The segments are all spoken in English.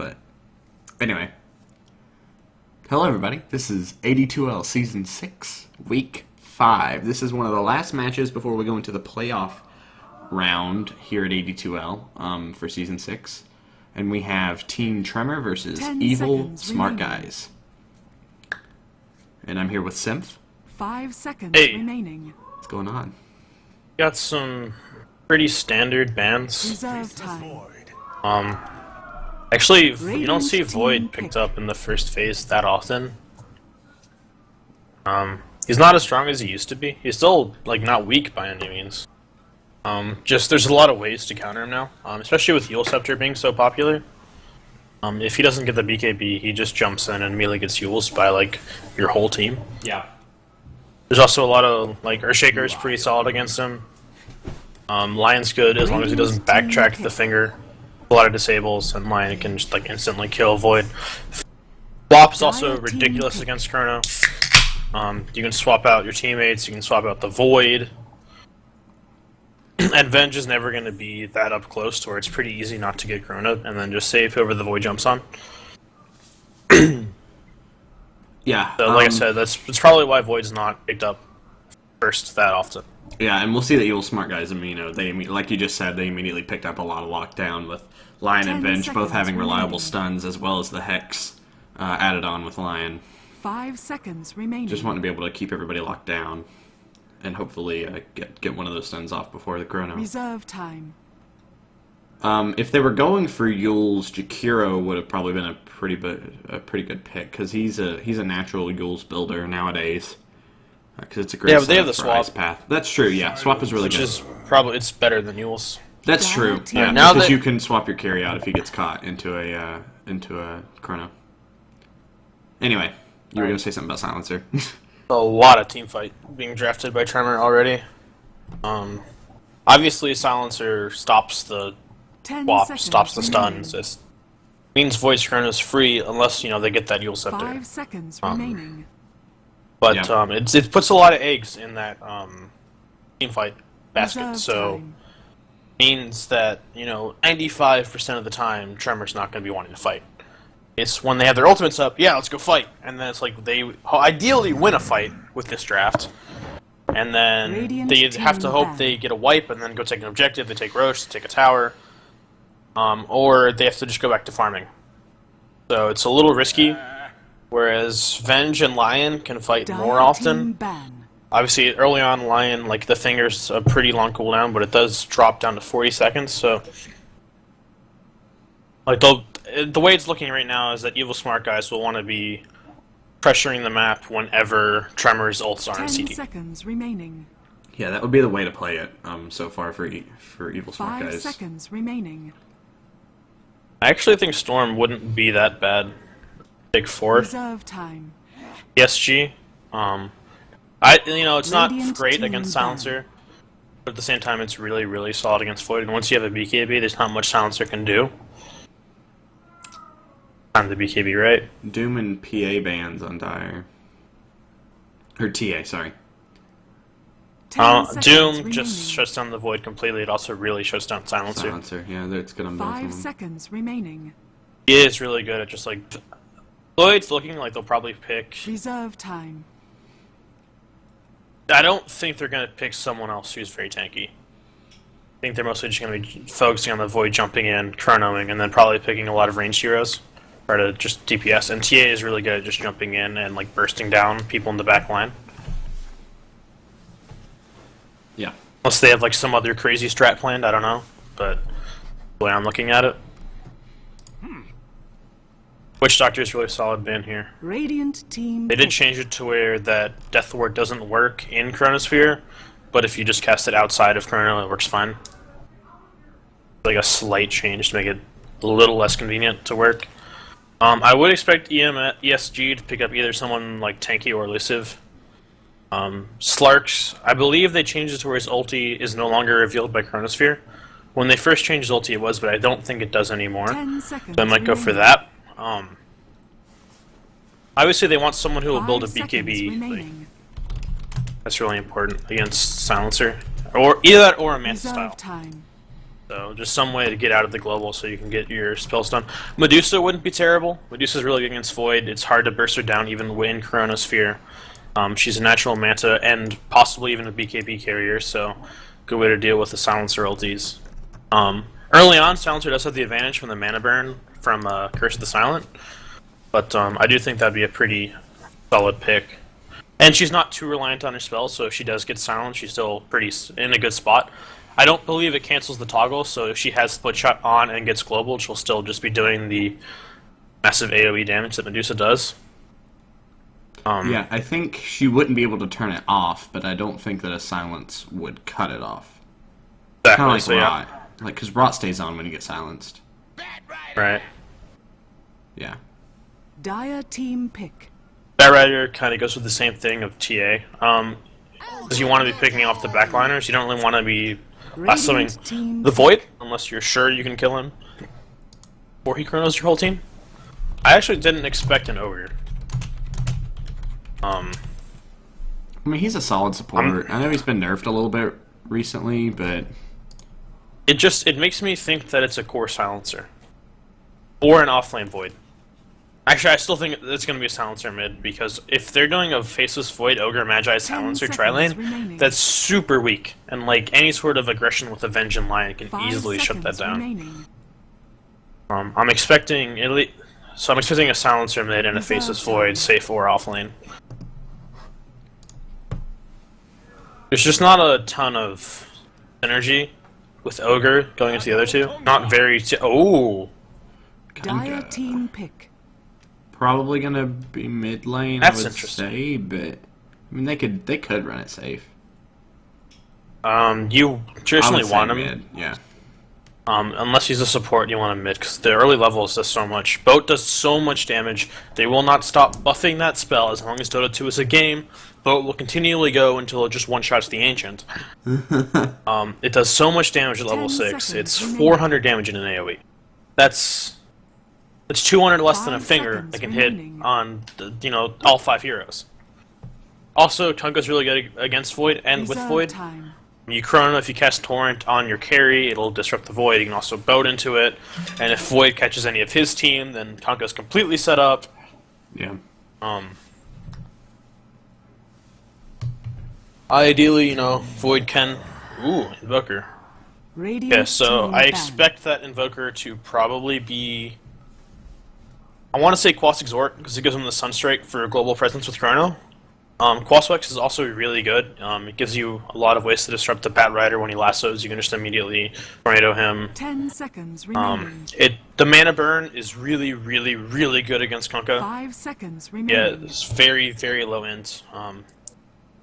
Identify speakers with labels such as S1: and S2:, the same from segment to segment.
S1: But anyway, hello everybody. This is AD2L Season 6, Week 5. This is one of the last matches before we go into the playoff round here at AD2L for Season 6. And we have Team Tremor versus Evil Smart Guys. And I'm here with Symph.
S2: 5 seconds
S3: Hey.
S2: remaining.
S1: What's going on?
S3: Got some pretty standard bans.
S2: Reserve time.
S3: Actually, you don't
S2: Radiant
S3: see
S2: team
S3: Void
S2: pick.
S3: picked up in the first phase that often. He's not as strong as he used to be. He's still, like, not weak by any means. Just, there's a lot of ways to counter him now, especially with Yule Scepter being so popular. If he doesn't get the BKB, he just jumps in and immediately gets Yules by, like, your whole team.
S1: Yeah.
S3: There's also a lot of, like, Earthshaker is pretty solid against him. Lion's good as long as he doesn't backtrack the finger. A lot of disables, and Lion can just, like, instantly kill Void. Swap is also ridiculous against Chrono. You can swap out your teammates, you can swap out the Void. And Venge is never going to be that up close to where it's pretty easy not to get Chrono, and then just save whoever the Void jumps on.
S1: Yeah.
S3: So, like I said, that's probably why Void's not picked up first that often.
S1: Yeah, and we'll see that Evil Smart Guys, like you just said, they immediately picked up a lot of lockdown with Lion and
S2: 10
S1: Venge both
S2: seconds
S1: having reliable
S2: remaining.
S1: stuns, as well as the Hex added on with Lion.
S2: 5 seconds remaining.
S1: Just want to be able to keep everybody locked down, and hopefully get one of those stuns off before the Chrono.
S2: Reserve time.
S1: If they were going for Yule's, Jakiro would have probably been a pretty good pick, because he's a natural Yule's builder nowadays. Because it's a great
S3: Yeah, but they have the
S1: for
S3: swap.
S1: Ice Path. That's true. Yeah, swap is really
S3: Which
S1: good.
S3: is probably, it's better than Yule's.
S1: That's true.
S2: That-
S1: Yeah,
S3: Now
S1: because
S3: that-
S1: you can swap your carry out if he gets caught into a Chrono. Anyway, you were gonna say something about Silencer.
S3: A lot of team fight being drafted by Tremor already. Obviously, Silencer stops the
S2: 10
S3: swap,
S2: seconds
S3: stops the
S2: remaining.
S3: stuns. It means Void's Chrono's free unless, they get that Yule Scepter.
S2: 5 seconds remaining.
S3: But
S1: Yeah.
S3: it puts a lot of eggs in that team fight basket,
S2: Reserve
S3: so
S2: time.
S3: means that 95% of the time Tremor's not going to be wanting to fight. It's when they have their ultimates up, yeah, let's go fight, and then it's like they ideally win a fight with this draft, and then
S2: Radiant
S3: they have to
S2: team
S3: hope
S2: ban.
S3: they get a wipe and then go take an objective. They take Roche, they take a tower, or they have to just go back to farming. So it's a little risky. Whereas Venge and Lion can fight more
S2: Dire
S3: often.
S2: team ban.
S3: Obviously, early on, Lion, like, the finger's a pretty long cooldown, but it does drop down to 40 seconds, so... Like, the way it's looking right now is that Evil Smart Guys will want to be pressuring the map whenever Tremor's ults are in
S2: 10
S3: CD.
S2: seconds remaining.
S1: Yeah, that would be the way to play it so far for Evil Smart
S2: 5
S1: Guys.
S2: seconds remaining.
S3: I actually think Storm wouldn't be that bad. Take fourth.
S2: Reserve time.
S3: ESG. It's not
S2: Radiant
S3: great
S2: team
S3: against
S2: ban.
S3: Silencer, but at the same time, it's really, really solid against Void. And once you have a BKB, there's not much Silencer can do. I'm the BKB, right?
S1: Doom and PA bans on Dire. Or TA, sorry.
S2: 10 seconds
S3: Doom
S2: remaining.
S3: just shuts down the Void completely. It also really shuts down Silencer.
S1: Silencer, yeah, it's good on both of
S2: 5
S1: them.
S2: seconds remaining.
S3: He is really good at just like... Void's looking like they'll probably pick...
S2: Reserve time.
S3: I don't think they're going to pick someone else who's very tanky. I think they're mostly just going to be focusing on the Void jumping in, chronoing, and then probably picking a lot of ranged heroes. Try to just DPS. And TA is really good at just jumping in and like bursting down people in the back line.
S1: Yeah.
S3: Unless they have like some other crazy strat planned, I don't know. But the way I'm looking at it. Witch Doctor is really solid ban here.
S2: Radiant team.
S3: They did
S2: pick.
S3: change it to where that Death Ward doesn't work in Chronosphere, but if you just cast it outside of Chrono, it works fine. Like a slight change to make it a little less convenient to work. I would expect ESG to pick up either someone like tanky or elusive. Slarks, I believe they changed it to where his ulti is no longer revealed by Chronosphere. When they first changed his ulti it was, but I don't think it does anymore.
S2: 10 seconds
S3: So I might go for
S2: remaining.
S3: that. Obviously they want someone who will
S2: 5
S3: build a
S2: seconds
S3: BKB. Like,
S2: remaining.
S3: that's really important against Silencer. Or either that or a Manta
S2: Reserve
S3: style.
S2: time.
S3: So just some way to get out of the global so you can get your spells done. Medusa wouldn't be terrible. Medusa's really good against Void. It's hard to burst her down even in Chronosphere. She's a natural Manta and possibly even a BKB carrier, so good way to deal with the Silencer ultis. Early on, Silencer does have the advantage from the mana burn from Curse of the Silent, but I do think that'd be a pretty solid pick. And she's not too reliant on her spells, so if she does get silenced, she's still pretty in a good spot. I don't believe it cancels the toggle, so if she has Split Shot on and gets global, she'll still just be doing the massive AoE damage that Medusa does.
S1: Yeah, I think she wouldn't be able to turn it off, but I don't think that a silence would cut it off.
S3: Exactly,
S1: Kind of like
S3: so
S1: Rot. Like, because Rot stays on when you get silenced.
S3: Right.
S1: Yeah.
S2: Dire team pick.
S3: Bat Rider kind of goes with the same thing of TA. Because you want to be picking off the backliners, you don't really want to be lassoing the Void, unless you're sure you can kill him. Or he chronos your whole team. I actually didn't expect an Ogre.
S1: I mean, he's a solid support. I know he's been nerfed a little bit recently, but...
S3: It makes me think that it's a core Silencer. Or an offlane Void. Actually, I still think it's going to be a Silencer mid, because if they're doing a Faceless Void, Ogre, Magi, Silencer, tri-lane, that's super weak. And like any sort of aggression with Avenge and Lion can easily shut that down. I'm expecting I'm expecting a Silencer mid and a Faceless Void, safe or offlane. There's just not a ton of synergy with Ogre going into the other two. Not very.
S2: Dire team pick.
S1: Probably gonna be mid lane.
S3: That's
S1: I would
S3: interesting.
S1: say, but I mean they could run it safe.
S3: You traditionally want him.
S1: Mid, yeah.
S3: Unless he's a support, you want him mid, because the early levels does so much. Boat does so much damage, they will not stop buffing that spell as long as Dota 2 is a game. Boat will continually go until it just one-shots the Ancient. It does so much damage at level 6, it's 400 damage in an AoE. That's 200 less than a finger that can hit on, all 5 heroes. Also, Tunka's really good against Void and with Void. You Chrono, if you cast Torrent on your carry, it'll disrupt the Void. You can also boat into it, and if Void catches any of his team, then Tonka's completely set up.
S1: Yeah.
S3: Ideally, Void can... Ooh, Invoker. Yeah, so I expect that Invoker to probably be... I want to say Quas Exhort, because it gives him the Sunstrike for global presence with Chrono. Quaswex is also really good. It gives you a lot of ways to disrupt the Bat Rider when he lassos. You can just immediately tornado him.
S2: 10 seconds remaining.
S3: The mana burn is really, really, really good against Kunkka.
S2: 5 seconds remaining.
S3: Yeah, it's very, very low end.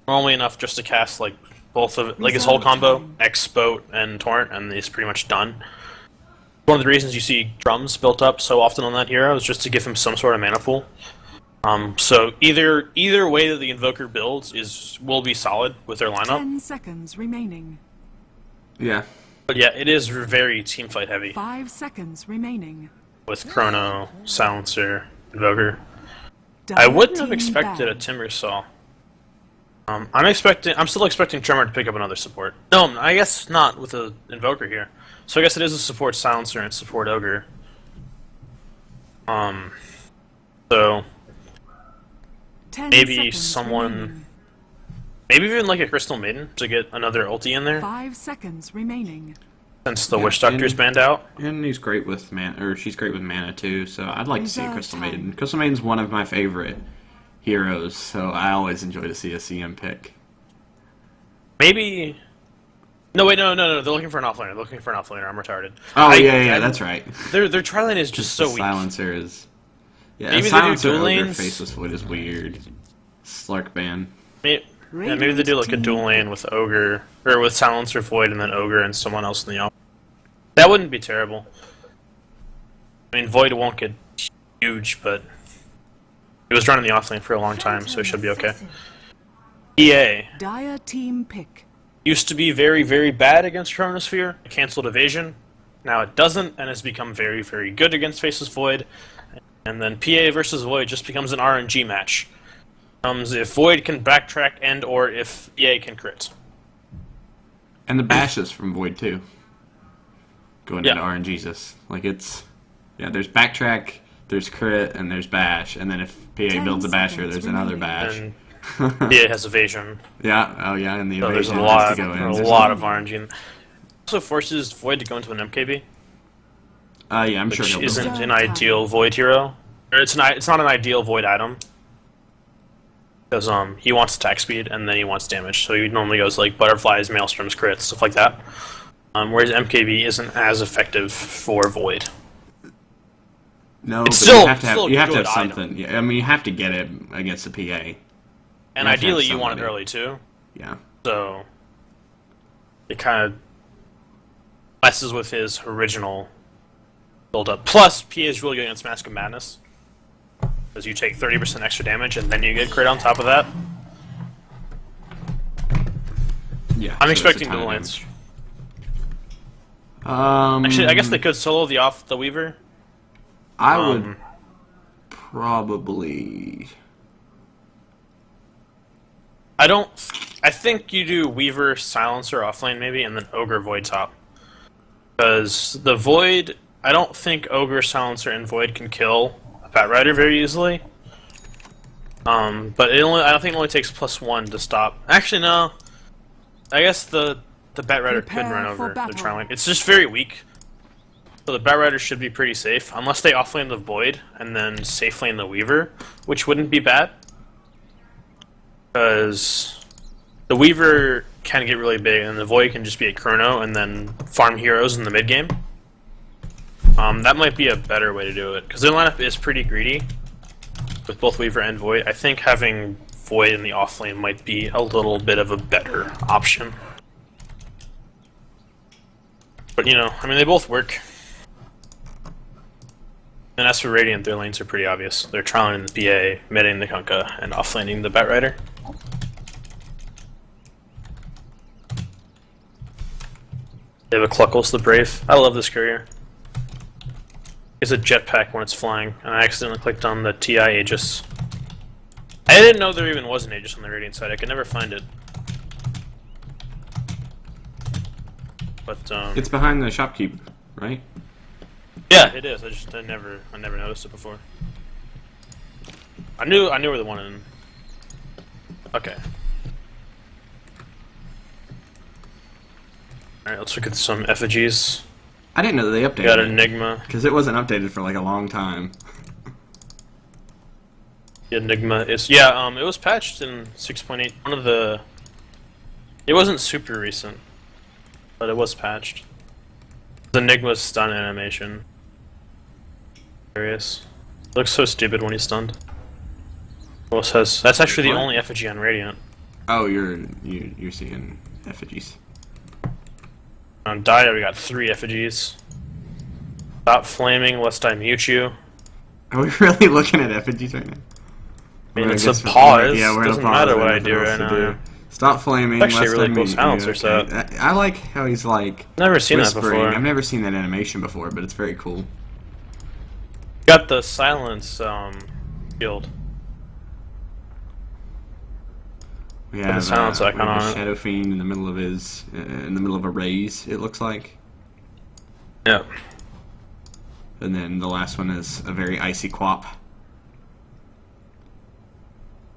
S3: Normally enough just to cast like both of like his whole combo, X, Boat, and Torrent, and he's pretty much done. One of the reasons you see drums built up so often on that hero is just to give him some sort of mana pool. So either way that the Invoker builds will be solid with their lineup.
S2: 10 seconds remaining.
S1: Yeah.
S3: But yeah, it is very teamfight heavy.
S2: 5 seconds remaining.
S3: With Chrono, Silencer, Invoker.
S2: Dire
S3: I wouldn't have
S2: team
S3: expected a
S2: ban.
S3: Timbersaw. I'm still expecting Tremor to pick up another support. No, I guess not with the Invoker here. So I guess it is a support Silencer and support Ogre. So
S2: 10
S3: maybe
S2: seconds
S3: someone,
S2: remaining.
S3: maybe even like a Crystal Maiden to get another ulti in there,
S2: 5 seconds remaining.
S3: since the
S1: Yeah,
S3: Witch Doctor's
S1: and-
S3: banned out.
S1: And he's great with mana, or she's great with mana too. So I'd like to see a
S2: Reserve
S1: Crystal
S2: time.
S1: Maiden. Crystal Maiden's one of my favorite heroes, so I always enjoy to see a CM pick.
S3: Maybe. No, wait, no. They're looking for an offlaner. They're looking for an offlaner. I'm retarded.
S1: Oh yeah, that's right.
S3: Their tri-lane is just so
S1: the
S3: weak.
S1: Silencer is. Yeah,
S3: Maybe
S1: a
S3: they do
S1: Silencer
S3: dual
S1: over
S3: lanes.
S1: Faceless Void is weird. Slark ban.
S3: Maybe they do like a dual lane with Ogre, or with Silencer Void and then Ogre and someone else in the off. That wouldn't be terrible. I mean, Void won't get huge, but it was running the offlane for a long time, so it should be okay. EA
S2: Dire team pick.
S3: used to be very, very bad against Chronosphere. It canceled evasion. Now it doesn't, and has become very, very good against Faceless Void. And then PA versus Void just becomes an RNG match. If Void can backtrack and or if EA can crit.
S1: And the bashes from Void too. going
S3: Yeah.
S1: into RNGesus. Like it's there's backtrack, there's crit, and there's bash, and then if PA
S2: 10
S1: builds a basher,
S2: seconds
S1: there's another
S2: remaining.
S1: bash.
S3: And PA has evasion.
S1: Yeah, oh yeah, and the
S3: So there's
S1: evasion
S3: a
S1: has
S3: lot,
S1: to go in.
S3: a lot of RNG. Also forces Void to go into an MKB,
S1: Yeah, I'm sure
S3: which
S1: he'll
S3: isn't
S1: build it.
S3: an ideal Void hero. Or it's not an ideal Void item. Because he wants attack speed and then he wants damage, so he normally goes like butterflies, maelstroms, crits, stuff like that. Whereas MKB isn't as effective for Void.
S1: No,
S3: It's
S1: but
S3: still-
S1: you have to have,
S3: still
S1: you
S3: a
S1: have to
S3: good
S1: have
S3: item.
S1: something. Yeah, I mean, you have to get it against the PA.
S3: And
S1: You have to have
S3: ideally you want it
S1: somebody.
S3: early too.
S1: Yeah.
S3: So it kind of messes with his original build-up. Plus, PA is really good against Mask of Madness, because you take 30% extra damage and then you get crit on top of that.
S1: Yeah.
S3: I'm
S1: so it's a
S3: expecting
S1: ton of
S3: dual lanes.
S1: damage.
S3: Actually, I guess they could solo the Weaver.
S1: I would probably.
S3: I think you do Weaver, Silencer offlane maybe, and then Ogre Void top. Because the Void, I don't think Ogre, Silencer, and Void can kill a Bat Rider very easily. But I don't think it only takes +1 to stop. Actually, no. I guess the Bat Rider could
S2: Prepare
S3: run
S2: for
S3: over the
S2: battle.
S3: Tri-Link. It's just very weak. So the Bat Rider should be pretty safe, unless they offlane the Void and then safe lane the Weaver, which wouldn't be bad. Because the Weaver can get really big, and the Void can just be a Chrono and then farm heroes in the mid game. That might be a better way to do it, because their lineup is pretty greedy with both Weaver and Void. I think having Void in the off lane might be a little bit of a better option. But you know, I mean, they both work. And as for Radiant, their lanes are pretty obvious. They're trialing the PA, midding the Kunkka, and offlaning the Bat Rider. They have a Cluckles the Brave. I love this courier. It's a jetpack when it's flying, and I accidentally clicked on the TI Aegis. I didn't know there even was an Aegis on the Radiant side. I could never find it. But
S1: It's behind the shopkeep, right?
S3: yeah, it is. I never noticed it before. I knew where the one in. Okay. All right, let's look at some effigies.
S1: I didn't know that they
S3: We got
S1: updated it
S3: Enigma.
S1: because it wasn't updated for like a long time.
S3: The Enigma is it was patched in 6.8. One of the. It wasn't super recent, but it was patched. The Enigma's stun animation. Curious. Looks so stupid when he's stunned. What else has? That's actually the
S1: What?
S3: only effigy on Radiant.
S1: Oh, you're seeing effigies.
S3: On Dia, we got 3 effigies. Stop flaming, lest I mute you.
S1: Are we really looking at effigies right now?
S3: I mean,
S1: Well,
S3: it's
S1: guess
S3: a
S1: we're-
S3: pause.
S1: Yeah, we're
S3: Doesn't
S1: in a pause.
S3: matter what I
S1: Nothing
S3: do
S1: else
S3: right
S1: to
S3: now.
S1: do. Stop flaming.
S3: It's actually a
S1: lest
S3: really
S1: I
S3: cool
S1: mute you.
S3: silencer
S1: Okay. I like how he's like
S3: Never seen that
S1: whispering.
S3: before.
S1: I've never seen that animation before, but it's very cool.
S3: Got the silence shield.
S1: We
S3: the
S1: have,
S3: silence
S1: we
S3: icon
S1: have a
S3: on it.
S1: Shadow Fiend in the middle of his, in the middle of a raise. It looks like,
S3: Yeah.
S1: and then the last one is a very icy Quap.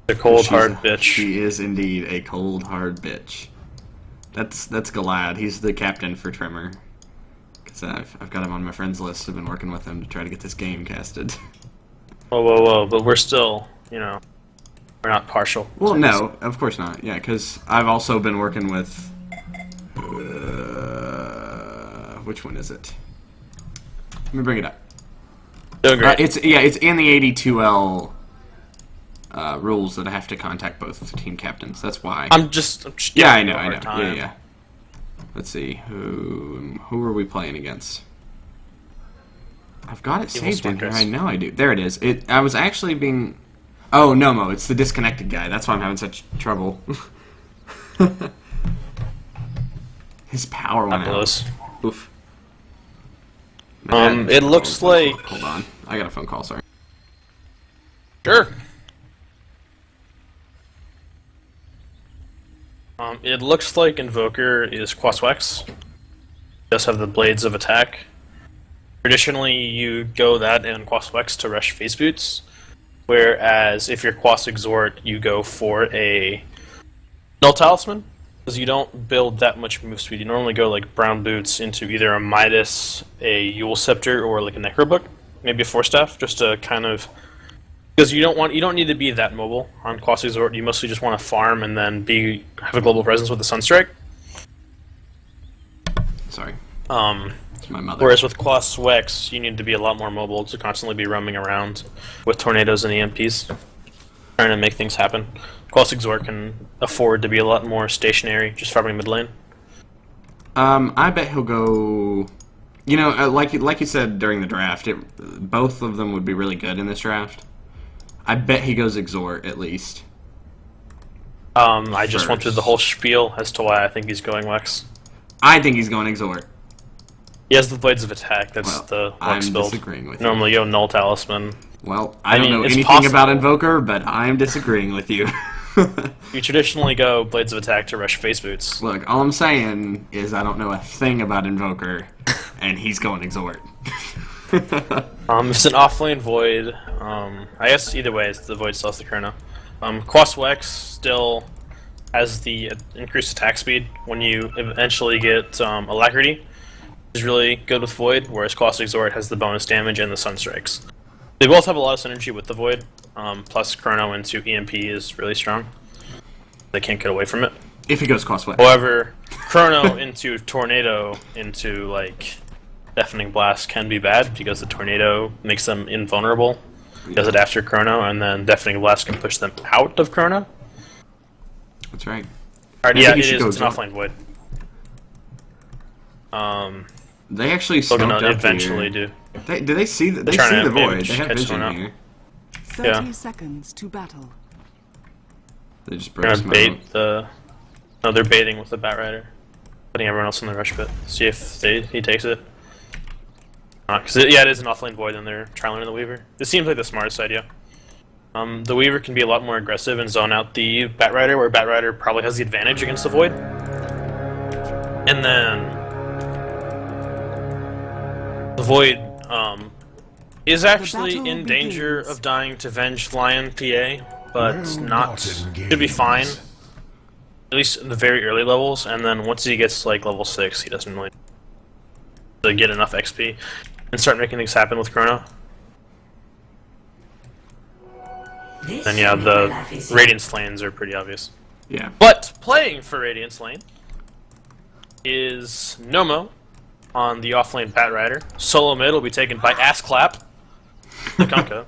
S3: The cold
S1: She's
S3: hard
S1: a-
S3: bitch.
S1: She is indeed a cold hard bitch. That's Galad. He's the captain for Tremor. Cause I've got him on my friends list. I've been working with him to try to get this game casted.
S3: Whoa! But we're still, we're not partial.
S1: Well, no, of course not. Yeah, because I've also been working with. Which one is it? Let me bring it up.
S3: Doing great.
S1: It's in the AD2L rules that I have to contact both team captains. That's why.
S3: I'm just
S1: Yeah, I
S3: giving
S1: know,
S3: you a
S1: I
S3: hard
S1: know.
S3: time.
S1: Yeah. Let's see who are we playing against? I've got it
S3: Evil
S1: saved in here.
S3: Smuckers.
S1: I know I do. There it is. I was actually being. Oh, Nomo. It's the disconnected guy. That's why I'm having such trouble. His power went out.
S3: Fabulous.
S1: Oof.
S3: It looks like-
S1: Hold on. I got a phone call. Sorry.
S3: Sure. It looks like Invoker is Quaswex. does have the Blades of Attack. Traditionally, you go that and Quas Wex to rush Face Boots, whereas if you're Quas Exhort, you go for a Null Talisman, because you don't build that much move speed. You normally go like Brown Boots into either a Midas, a Yule Scepter, or like a Necrobook, maybe a Force Staff, just to kind of... Because you don't need to be that mobile on Quas Exhort. You mostly just want to farm and then have a global presence with the Sunstrike.
S1: Sorry. It's my mother.
S3: Whereas with Quas Wex, you need to be a lot more mobile to constantly be roaming around with tornadoes and EMPs, trying to make things happen. Quas Exhort can afford to be a lot more stationary, just farming mid lane.
S1: I bet he'll go... You know, like you said during the draft, both of them would be really good in this draft. I bet he goes Exhort, at least.
S3: I just went through the whole spiel as to why I think he's going Wex.
S1: I think he's going Exhort.
S3: He has the Blades of Attack, that's the Wex build.
S1: I'm disagreeing with you.
S3: Normally you go Null Talisman.
S1: Well, I don't know anything
S3: possible.
S1: about Invoker, but I'm disagreeing with you.
S3: You traditionally go Blades of Attack to rush Face Boots.
S1: Look, all I'm saying is I don't know a thing about Invoker, and he's going Exhort.
S3: It's an offlane Void. I guess either way, the Void still has the Chrono. Quas Wex still has the increased attack speed when you eventually get Alacrity. Is really good with Void, whereas Quas Exhort has the bonus damage and the Sunstrikes. They both have a lot of synergy with the Void, plus Chrono into EMP is really strong. They can't get away from it.
S1: If he goes Quas Wex.
S3: However, Chrono into Tornado into, like, Deafening Blast can be bad, because the Tornado makes them invulnerable. Does it after Chrono, and then Deafening Blast can push them out of Chrono.
S1: That's right.
S3: Alright, yeah, it's an offlane Void.
S1: They actually
S3: They're
S1: smoked
S3: gonna
S1: up
S3: eventually
S1: here.
S3: do.
S1: Do they see the Void? They have
S3: catch
S1: vision
S3: someone
S1: here.
S2: 30 seconds to battle.
S1: They just
S3: They're
S1: broke
S3: gonna
S1: smoke.
S3: bait the... No, they're baiting with the Bat Rider. Putting everyone else in the rush pit. See if he takes it. Because it is an offlane Void, and they're trialing in the Weaver. This seems like the smartest idea. The Weaver can be a lot more aggressive and zone out the Bat Rider, where Bat Rider probably has the advantage against the Void. And then... The Void is actually in danger of dying to Venged Lion PA, but not... should be fine. At least in the very early levels, and then once he gets like level 6, he doesn't really get enough XP and start making things happen with Chrono. And yeah, the Radiance lanes are pretty obvious.
S1: Yeah.
S3: But playing for Radiance lane is Nomo on the offlane Bat Rider. Solo mid will be taken by Assclap, the Kunkka.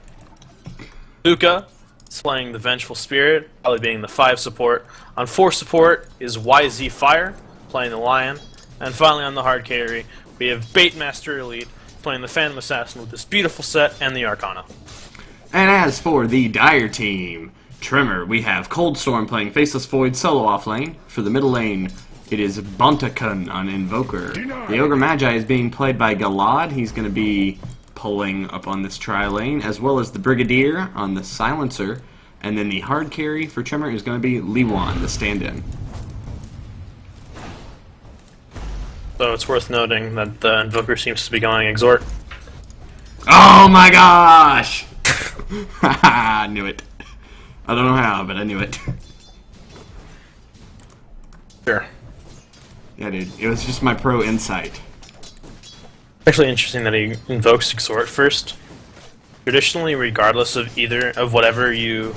S3: Luca is playing the Vengeful Spirit, probably being the 5 support. On 4 support is YZ Fire, playing the Lion. And finally on the hard carry, we have Baitmaster Elite, playing the Phantom Assassin with this beautiful set and the Arcana.
S1: And as for the Dire team, Tremor, we have Coldstorm playing Faceless Void solo offlane. For the middle lane, it is Bontakun on Invoker. The Ogre Magi is being played by Galad. He's going to be pulling up on this tri-lane, as well as the Brigadier on the Silencer. And then the hard carry for Tremor is going to be Liwan, the stand-in.
S3: So it's worth noting that the Invoker seems to be going Exhort.
S1: Oh my gosh! I knew it. I don't know how, but I knew it.
S3: Sure.
S1: Yeah, dude. It was just my pro insight.
S3: Actually interesting that he invokes Exhort first. Traditionally, regardless of whatever you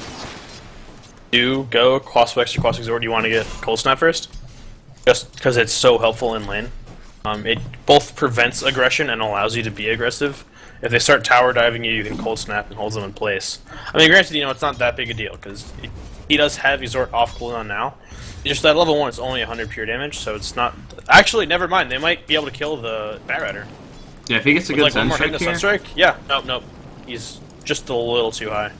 S3: do, go Quas Wex or Quas Exhort, you want to get Cold Snap first. Just because it's so helpful in lane. It both prevents aggression and allows you to be aggressive. If they start tower diving you, you can Cold Snap and hold them in place. I mean, granted, it's not that big a deal, because he does have Exhort off cooldown now. Just that level 1 is only 100 pure damage, so it's not... Actually, never mind, they might be able to kill the Bat Rider.
S1: Yeah, if he gets a good
S3: one more hit
S1: Sunstrike
S3: in
S1: here...
S3: Sunstrike? Yeah, nope. He's just a little too high.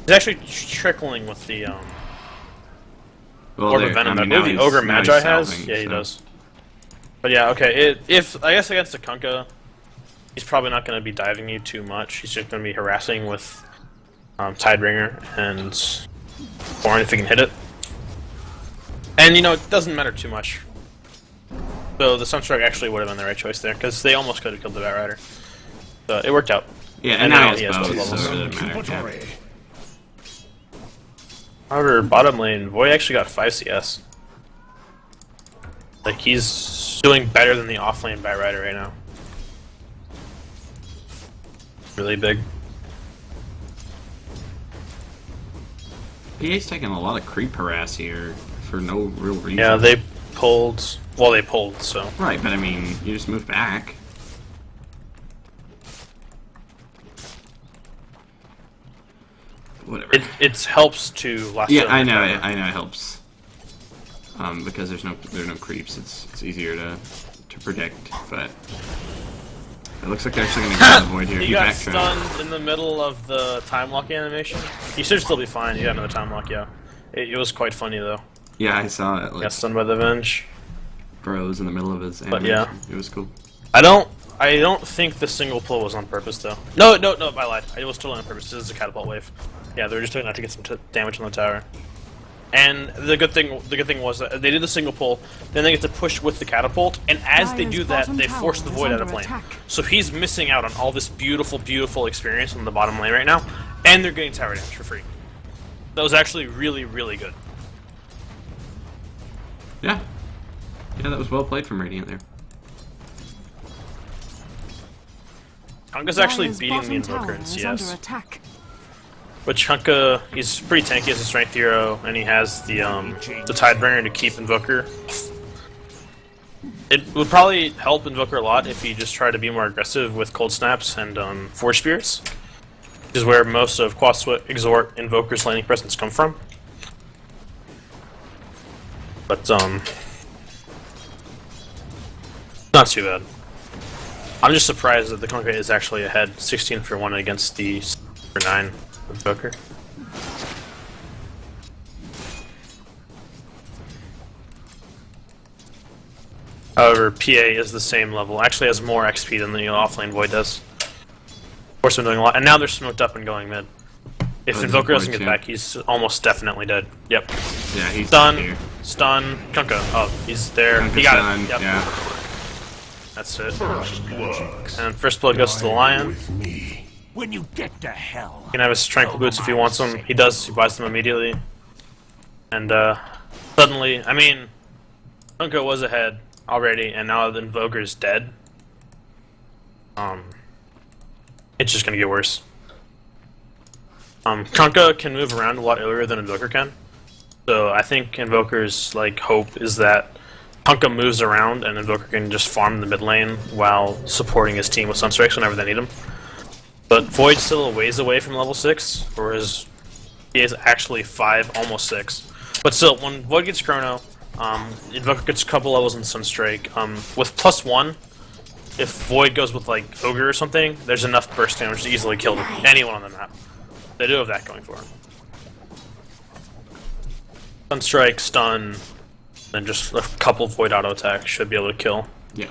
S3: He's actually trickling with the
S1: Well,
S3: Orb of Venom. I believe the Ogre Magi has. Yeah, he does. But yeah, okay. I guess against the Kunkka, he's probably not going to be diving you too much. He's just going to be harassing with Tidebringer and Horn if he can hit it. And it doesn't matter too much. So the Sunstrike actually would have been the right choice there, because they almost could have killed the Batrider. So it worked out.
S1: Yeah, and now
S3: he
S1: he
S3: has
S1: has
S3: both
S1: both, so
S3: levels.
S1: it doesn't matter. Yeah.
S3: However, bottom lane, Void actually got 5 CS. Like, he's doing better than the offlane Batrider right now. Really big.
S1: PA's taking a lot of creep harass here for no real reason.
S3: Yeah, they pulled. Well, they pulled, so.
S1: Right, but I mean, you just move back. Whatever.
S3: It helps to last.
S1: Yeah, I know. It helps. Because there are no creeps. It's easier to predict. But it looks like they're actually going to get the void here.
S3: He got stunned in the middle of the time lock animation. He should still be fine. He got another time lock. Yeah, it was quite funny though.
S1: Yeah, I saw it. Like,
S3: Got stunned by the Venge.
S1: Froze in the middle of his animation.
S3: But yeah,
S1: it was cool.
S3: I don't think the single pull was on purpose though. No, I lied. It was totally on purpose. This is a catapult wave. Yeah, they were just doing that to get some damage on the tower. And the good thing was that they did the single pull, then they get to push with the catapult, and as they do that, they force the void out of lane. So he's missing out on all this beautiful, beautiful experience on the bottom lane right now, and they're getting tower damage for free. That was actually really, really good.
S1: Yeah. Yeah, that was well played from Radiant there.
S3: Hunka's actually beating the Invoker in CS. Which Hunka, he's pretty tanky as a strength hero, and he has the Tidebringer to keep Invoker. It would probably help Invoker a lot if he just tried to be more aggressive with Cold Snaps and Forge Spirits, which is where most of Quaswa, Exhort, Invoker's laning presence come from. But not too bad. I'm just surprised that the Kunkka is actually ahead 16 for 1 against the 9 Invoker. However, PA is the same level. Actually has more XP than the offlane Void does. Of course, been doing a lot. And now they're smoked up and going mid. If Invoker doesn't get back, he's almost definitely dead. Yep.
S1: Yeah, he's
S3: Stun. Stun. Kunkka. Oh, he's there.
S1: Kunkka
S3: He got
S1: stun,
S3: it. Yep.
S1: Yeah.
S3: That's it. And first blood goes to the Lion.
S4: When you get to hell.
S3: He can have his tranquil boots if he wants them. He does. He buys them immediately. And suddenly, I mean, Kunkka was ahead already, and now the Invoker's dead. It's just gonna get worse. Kunkka can move around a lot earlier than Invoker can. So I think Invoker's like hope is that Kunkka moves around and Invoker can just farm the mid lane while supporting his team with Sunstrikes whenever they need him. But Void's still a ways away from level 6, whereas he is actually 5, almost 6. But still, when Void gets Chrono, Invoker gets a couple levels in Sunstrike. With +1, if Void goes with like Ogre or something, there's enough burst damage to easily kill anyone on the map. They do have that going for him. Sunstrike, stun, and just a couple Void auto attacks should be able to kill.
S1: Yeah.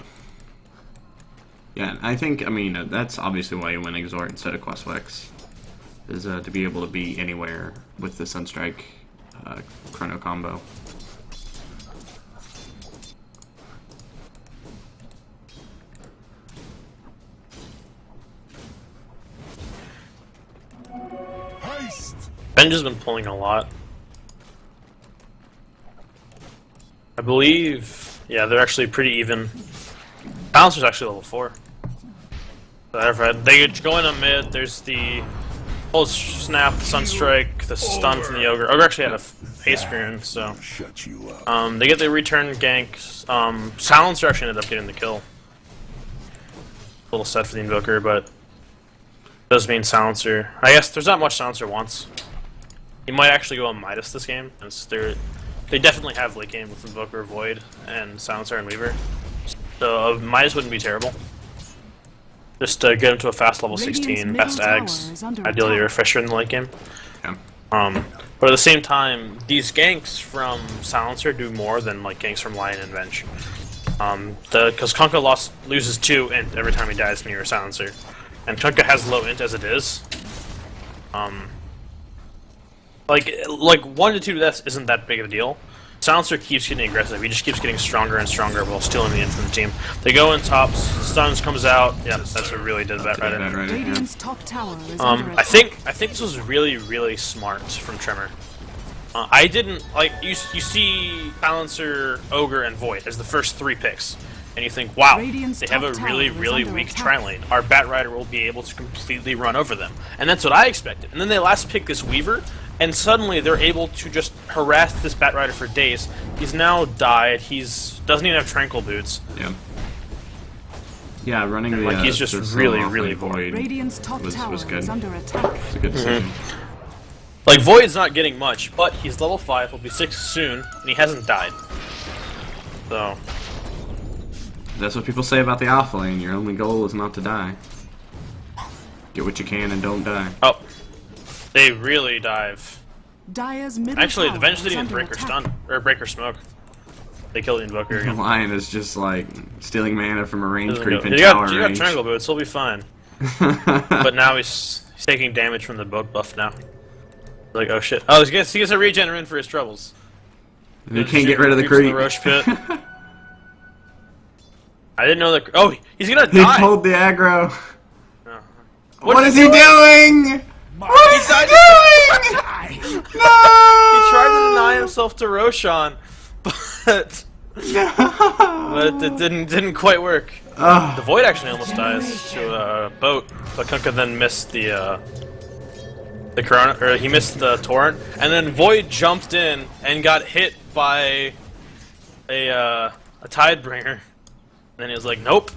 S1: Yeah, I think, I mean, that's obviously why you win Exhort instead of Questwex, is to be able to be anywhere with the Sunstrike Chrono combo.
S3: Benj has been pulling a lot. I believe, yeah, they're actually pretty even. Balancer's actually level 4. They go in a mid, there's the Cold Snap, Sunstrike, the stun from the Ogre. Ogre actually had a face screen, so. They get the return gank. Silencer actually ended up getting the kill. A little sad for the Invoker, but does mean Silencer. I guess there's not much Silencer wants. He might actually go on Midas this game, since they definitely have late game with Invoker, Void, and Silencer and Weaver. So Midas wouldn't be terrible. Just get him to a fast level 16, best Ags, ideally a refresher in the late game.
S1: Yeah.
S3: But at the same time, these ganks from Silencer do more than like ganks from Lion and Venge. Because Kunkka loses 2 int every time he dies near a Silencer. And Kunkka has low int as it is. Like 1 to 2 deaths isn't that big of a deal. Silencer keeps getting aggressive. He just keeps getting stronger and stronger while stealing the infantry team. They go in tops. Stuns comes out. Yeah, that's what really did that right.
S2: Radiant's top tower is under
S3: I
S2: attack.
S3: think this was really smart from Tremor. I didn't like you see Silencer, Ogre, and Void as the first 3 picks, and you think, wow,
S2: Radiant's
S3: they have a
S2: top
S3: really
S2: tower is under
S3: weak
S2: attack.
S3: tri-lane. Our Bat Rider will be able to completely run over them, and that's what I expected. And then they last pick this Weaver, and suddenly they're able to just harass this Bat Rider for days. He's now died. Doesn't even have Tranquil boots.
S1: Yeah. Yeah, running the
S3: Like, he's just
S1: the
S3: really
S1: solo off
S3: bored.
S1: Void
S2: Radiant's top
S1: was
S2: tower
S1: good.
S2: is under attack.
S1: It's a good decision.
S3: Like, Void's not getting much, but he's level 5, he'll be 6 soon, and he hasn't died. So,
S1: That's what people say about the alpha lane. Your only goal is not to die. Get what you can and don't die.
S3: oh, they really dive.
S2: Dire's middle
S3: Actually, the
S2: tower
S3: Venge
S2: is
S3: didn't even
S2: under
S3: break or
S2: attack.
S3: stun, or break or smoke. They killed the Invoker
S1: The
S3: again.
S1: Lion is just like stealing mana from a range creep in
S3: You
S1: tower
S3: got
S1: range.
S3: Triangle Boots, he'll be fine. But now he's taking damage from the boat buff now. Like, oh shit. Oh, he gets a regen in for his troubles.
S1: You can't get rid of the
S3: Creeps in
S1: creep.
S3: The Roche pit. I didn't know that. Oh, he's gonna
S1: He
S3: die.
S1: pulled the aggro.
S3: Oh.
S1: What is he doing? What is he doing? No!
S3: He tried to deny himself to Roshan, but it didn't quite work. The Void actually almost dies to a boat, but Kunkka then missed the Corona, or he missed the torrent, and then Void jumped in and got hit by a Tidebringer, and then he was like, nope.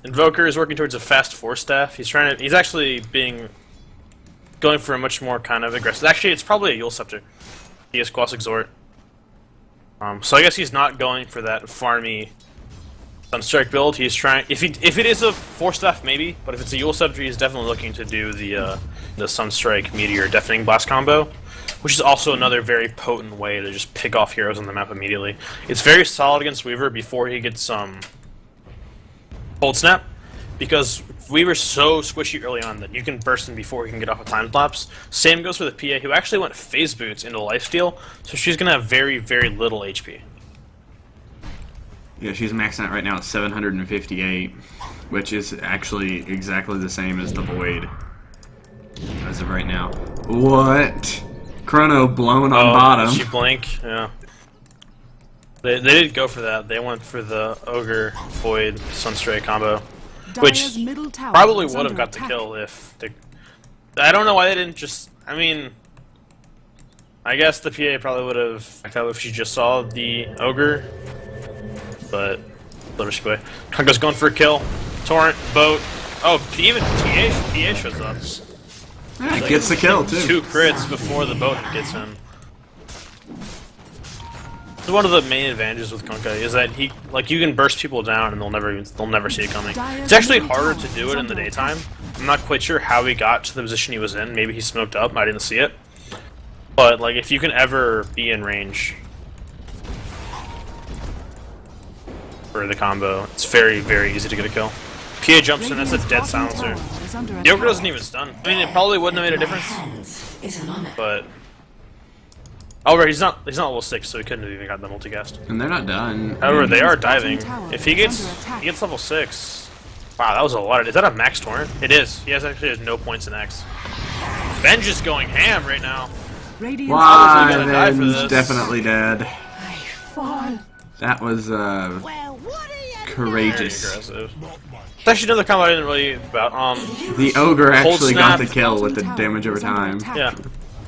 S3: Invoker is working towards a fast Force Staff. He's actually going for a much more kind of aggressive. Actually, it's probably a Yule Scepter. He has Quas Exhort. So I guess he's not going for that farmy Sunstrike build. He's trying. If it is a Force Staff, maybe, but if it's a Yule Scepter, he's definitely looking to do the Sunstrike Meteor Deafening Blast combo, which is also another very potent way to just pick off heroes on the map immediately. It's very solid against Weaver before he gets Cold Snap, because Weaver's so squishy early on that you can burst him before he can get off a time lapse. Same goes for the PA, who actually went Phase Boots into Lifesteal, so she's gonna have very little HP.
S1: Yeah, she's maxing out right now at 758, which is actually exactly the same as the Void as of right now. What? Chrono blown on bottom.
S3: Did she blink? Yeah. They did go for that. They went for the Ogre Void Sunstray combo, which
S2: Dire's middle tower
S3: probably
S2: is
S3: would have
S2: under
S3: got the
S2: attack.
S3: kill if they. I don't know why they didn't just. I mean, I guess the PA probably would have backed out if she just saw the Ogre, but let her squay. Kunka's going for a kill. Torrent, boat. Oh, even PA shows up.
S1: Yeah, gets the kill too.
S3: 2 crits before the boat gets him. One of the main advantages with Kunkka is that you can burst people down and they'll never see it coming. It's actually harder to do it in the daytime. I'm not quite sure how he got to the position he was in. Maybe he smoked up. I didn't see it. But like, if you can ever be in range for the combo, it's very easy to get a kill. PA jumps in. That's a dead silencer. The Ogre doesn't even stun. I mean, it probably wouldn't have made a difference. But oh, right, he's not level 6, so he couldn't have even got the multicast.
S1: And they're not done.
S3: However, they are
S2: bottom
S3: diving.
S2: tower
S3: If he
S2: is
S3: gets
S2: under attack.
S3: level 6, wow, that was a lot. Is that a max torrent? It is. He actually has no points in X. Venge is going ham right now.
S2: Radiant's
S3: Obviously
S1: Why?
S3: gonna die for
S1: Ben's
S3: this.
S1: definitely dead.
S2: fall.
S1: That was
S4: Well, what are you
S3: Very
S1: courageous.
S3: aggressive. It's actually another combo I didn't really about.
S1: The ogre actually got
S3: Snap.
S1: the kill with the
S2: Tower
S1: damage over
S2: is under
S1: time.
S2: attack.
S3: Yeah.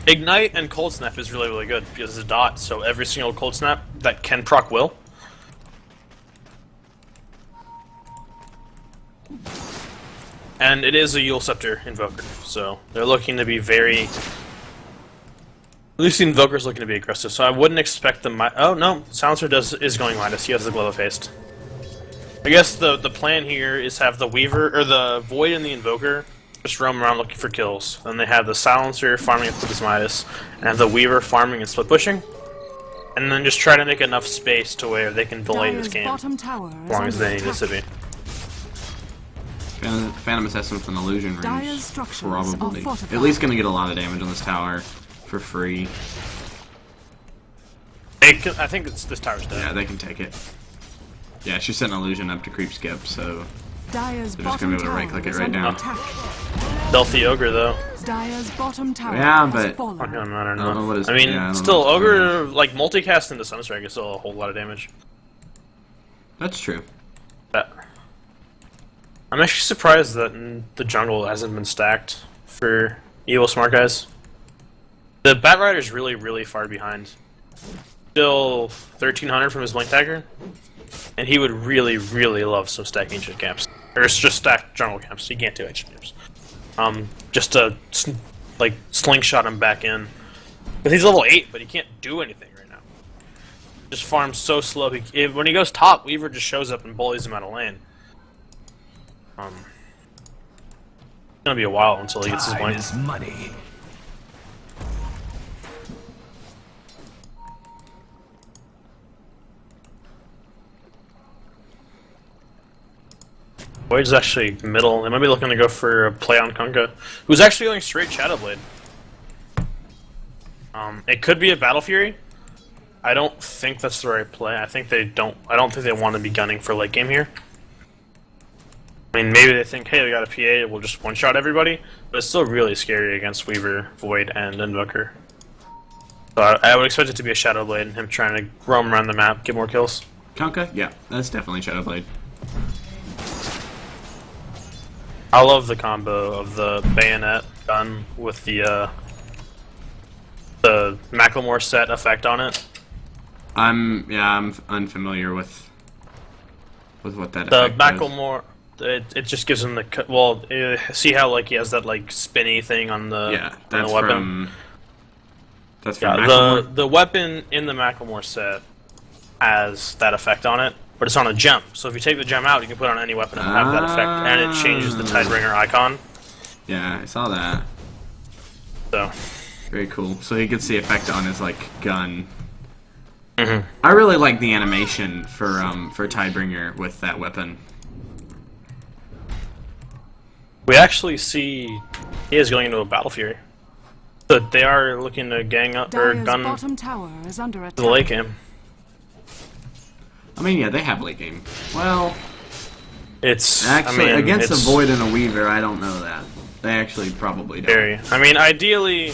S3: Ignite and Cold Snap is really good because it's a dot, so every single Cold Snap that can proc will. And it is a Yule Scepter Invoker, so they're looking to be very. At least the Invoker's looking to be aggressive, so I wouldn't expect them. Oh no, Silencer is going Midas. He has the Glove of Haste. I guess the plan here is have the Weaver or the Void and the Invoker just roam around looking for kills. Then they have the Silencer farming with his Midas, and have the Weaver farming and split pushing, and then just try to make enough space to where they can delay this
S2: Dire's
S3: game
S2: bottom tower
S3: as
S2: is
S3: long as
S2: under
S3: they need this to
S2: attack.
S3: be.
S1: Phantom Assassin with an illusion range.
S2: Dire's structures are
S1: Probably.
S2: fortified.
S1: At least gonna get a lot of damage on this tower for free.
S3: I think this tower's dead.
S1: Yeah, they can take it. Yeah, she sent an illusion up to creep skip, so
S2: Dire's
S1: they're just gonna
S2: bottom
S1: be able to right
S2: tower
S1: click it
S2: is
S1: right
S2: under
S1: down.
S2: attack.
S3: Stealthy ogre though.
S2: Dire's bottom tower
S1: Yeah,
S2: has
S1: but-
S2: fallen.
S3: I don't
S1: I don't know what his-
S3: I mean,
S1: yeah, I don't
S3: still
S1: know what's going
S3: ogre like multicast into Sunstrike is still a whole lot of damage.
S1: That's true.
S3: I'm actually surprised that the jungle hasn't been stacked for evil smart guys. The Bat Rider's really, really far behind. Still 1300 from his Blink Dagger, and he would really, really love some stack ancient camps. Or it's just stack jungle camps. He can't do ancient camps. Just to like slingshot him back in. Because he's level 8, but he can't do anything right now. Just farms so slow. When he goes top, Weaver just shows up and bullies him out of lane. It's gonna be a while until he gets his blink.
S5: is money.
S3: Void's actually middle. They might be looking to go for a play on Kunkka, who's actually going straight Shadowblade. It could be a Battle Fury. I don't think that's the right play. I think they don't. I don't think they want to be gunning for late game here. I mean, maybe they think, hey, we got a PA, we'll just one-shot everybody, but it's still really scary against Weaver, Void, and Invoker. So I would expect it to be a Shadowblade and him trying to roam around the map, get more kills.
S1: Kunkka? Yeah, that's definitely Shadowblade.
S3: I love the combo of the bayonet gun with the Macklemore set effect on it.
S1: I'm unfamiliar with what that
S3: The
S1: effect does.
S3: Macklemore, it just gives him the see how like he has that like spinny thing on the
S1: Yeah,
S3: on
S1: that's
S3: the weapon.
S1: from. That's from
S3: Yeah,
S1: Macklemore?
S3: the weapon in the Macklemore set has that effect on it, but it's on a gem. So if you take the gem out, you can put it on any weapon and have that effect, and it changes the Tidebringer icon.
S1: Yeah, I saw that.
S3: So
S1: Very cool. So he gets the effect on his like gun.
S3: Mhm.
S1: I really like the animation for Tidebringer with that weapon.
S3: we actually see he is going into a Battle Fury. But they are looking to gang up or
S2: Dire's
S3: gun
S2: bottom tower is under attack.
S3: the late game.
S1: I mean, yeah, they have late game. Well,
S3: It's
S1: actually,
S3: I mean,
S1: against a
S3: it's
S1: Void and a Weaver, I don't know that. They actually probably don't.
S3: very. I mean, ideally,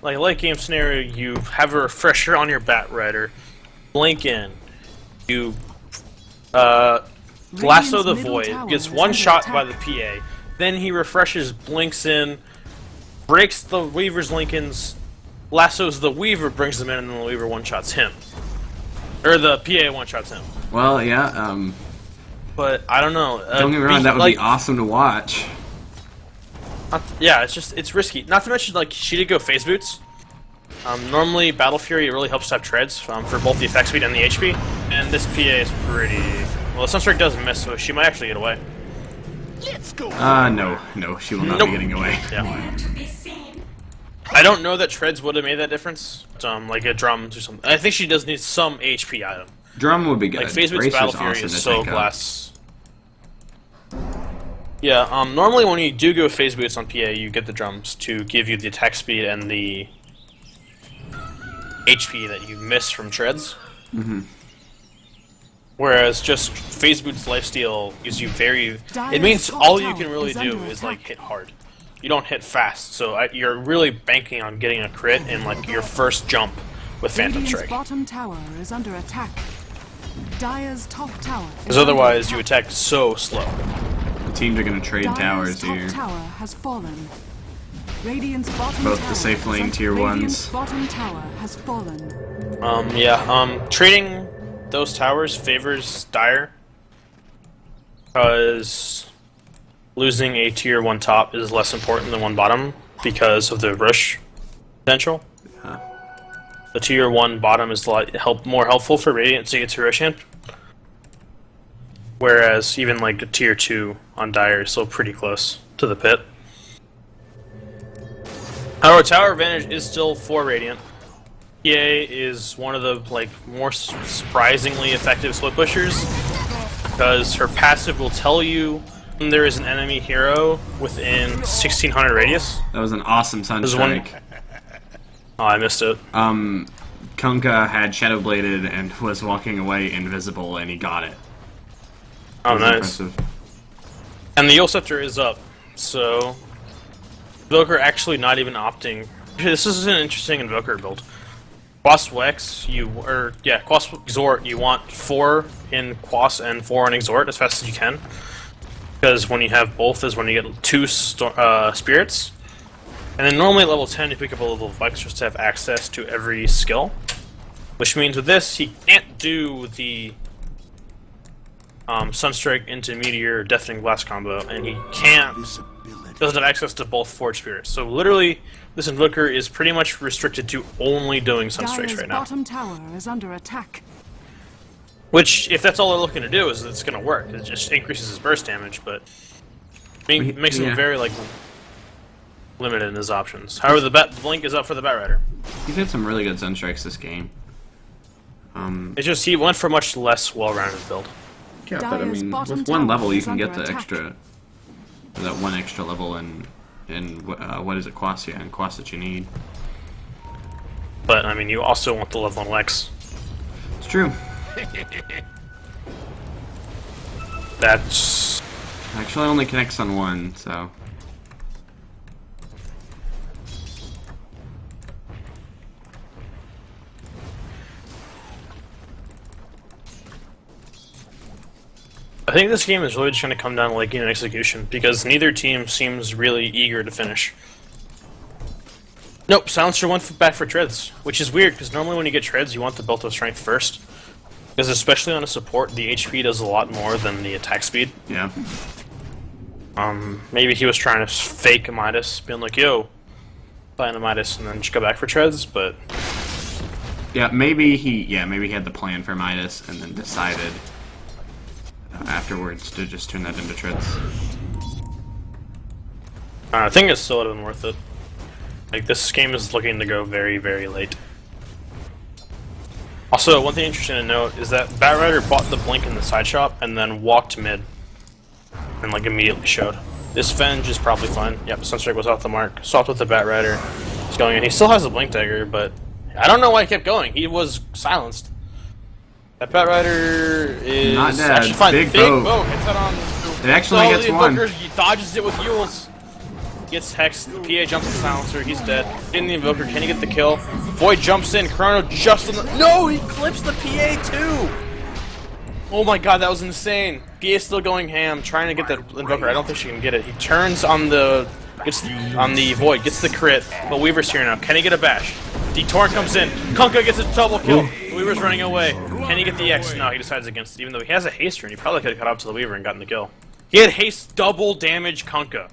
S3: like late game scenario, you have a refresher on your Bat Rider, blink in, you lasso the
S2: middle
S3: Void,
S2: tower
S3: gets
S2: is
S3: one
S2: under
S3: shot
S2: attack.
S3: by the PA, then he refreshes, blinks in, breaks the Weaver's Lincolns, lassos the Weaver, brings them in, and then the Weaver one shots him, or the PA one shots him.
S1: Well, yeah.
S3: But I don't know.
S1: Don't get me wrong, that would be awesome to watch.
S3: Yeah, it's risky. Not to mention, like, she did go phase boots. Normally, Battle Fury, it really helps to have treads for both the attack speed and the HP. And this PA is pretty... Well, the Sunstrike does miss, so she might actually get away.
S4: Let's go.
S1: No, she will not
S3: Nope.
S1: be getting away.
S3: Yeah. I don't know that treads would have made that difference. Like a drums or something. I think she does need some HP item.
S1: Drum would be good.
S3: Like, phase boots
S1: Bracer's
S3: Battle Fury
S1: awesome
S3: is
S1: to
S3: so
S1: take out.
S3: glass. Yeah, normally when you do go phase boots on PA, you get the drums to give you the attack speed and the HP that you miss from treads.
S1: Mm-hmm.
S3: Whereas just phase boots lifesteal gives you very...
S2: Dire's
S3: It means
S2: top
S3: all you
S2: tower
S3: can really
S2: is
S3: do
S2: under
S3: is like
S2: attack.
S3: hit hard. You don't hit fast, so you're really banking on getting a crit in like your first jump with Phantom
S2: Radiant's
S3: Strike.
S2: bottom tower is under attack. Dire's top tower is
S3: Because
S2: under
S3: otherwise you
S2: attack.
S3: attack so slow.
S1: The teams are going to trade
S2: Dire's
S1: towers
S2: top
S1: here.
S2: tower has fallen. Radiant's bottom
S1: Both
S2: tower
S1: the safe lane
S2: is
S1: tier
S2: Radiant's
S1: ones.
S2: bottom tower has fallen.
S3: Trading those towers favors Dire. Because losing a tier 1 top is less important than one bottom because of the rush potential.
S1: Huh.
S3: The tier 1 bottom is more helpful for Radiant to get to rush amp. Whereas even like a tier 2 on Dire is still pretty close to the pit. Our tower advantage is still for Radiant. PA is one of the like more surprisingly effective split pushers because her passive will tell you when there is an enemy hero within 1600 radius.
S1: That was an awesome
S3: There's one.
S1: Sunstrike.
S3: Oh, I missed it.
S1: Kunkka had Shadow Bladed and was walking away invisible, and he got it.
S3: Oh,
S1: That was
S3: nice.
S1: impressive.
S3: And the Yule Scepter is up, so Invoker actually not even opting. This is an interesting Invoker build. Quas Wex, Quas Exhort, you want 4 in Quas and 4 in Exhort as fast as you can. Because when you have both is when you get 2 spirits. And then normally at level 10 you pick up a level of Vex just to have access to every skill. Which means with this, he can't do the Sunstrike into Meteor Deafening Blast combo, and he doesn't have access to both Forge Spirits. So literally, this Invoker is pretty much restricted to only doing Sunstrikes
S2: Dire's
S3: right now.
S2: bottom tower is under attack.
S3: Which, if that's all they're looking to do, is it's going to work. It just increases his burst damage, but makes him very limited in his options. However, the Blink is up for the Batrider.
S1: He's had some really good Sunstrikes this game.
S3: It's just he went for a much less well-rounded build.
S1: Yeah, but I
S2: Dire's
S1: mean,
S2: bottom
S1: with one
S2: tower
S1: level you
S2: is
S1: can get
S2: under
S1: the
S2: attack.
S1: that one extra level in what is it, Quas? Yeah, in Quas that you need.
S3: But, I mean, you also want the level 1 Lex.
S1: It's true.
S3: That's...
S1: Actually, only connects on one, so.
S3: I think this game is really just going to come down to like game execution, because neither team seems really eager to finish. Nope, Silencer went back for Treads, which is weird, because normally when you get Treads, you want the belt of strength first. Because especially on a support, the HP does a lot more than the attack speed.
S1: Yeah.
S3: Maybe he was trying to fake a Midas, being like, yo, buy a Midas, and then just go back for Treads, but...
S1: Yeah, maybe he had the plan for Midas and then decided afterwards to just turn that into Treads.
S3: I think it still would have been worth it. Like, this game is looking to go very, very late. Also, one thing interesting to note is that Batrider bought the Blink in the side shop and then walked mid. And, like, immediately showed. This Venge is probably fine. Yep, Sunstrike was off the mark. Swapped with the Batrider. He's going in. He still has the Blink Dagger, but I don't know why he kept going. He was silenced. That Batrider is
S1: Not dead.
S3: actually fine.
S1: Big boat.
S3: Hits that on.
S1: It actually
S3: So
S1: gets
S3: the
S1: one.
S3: Invoker, he dodges it with Yules. Gets hexed. The PA jumps the Silencer. He's dead. In the Invoker, can he get the kill? Void jumps in. Chrono just in the. No, he clips the PA too. Oh my god, that was insane. PA is still going ham, trying to get the Invoker. I don't think she can get it. He turns on the. On the Void, gets the crit, but Weaver's here now. Can he get a bash? D-Torrent comes in. Kunkka gets a double kill. Weaver's running away. Can he get the X? No, he decides against it, even though he has a haste rune. He probably could have cut up to the Weaver and gotten the kill. He had haste double damage Kunkka.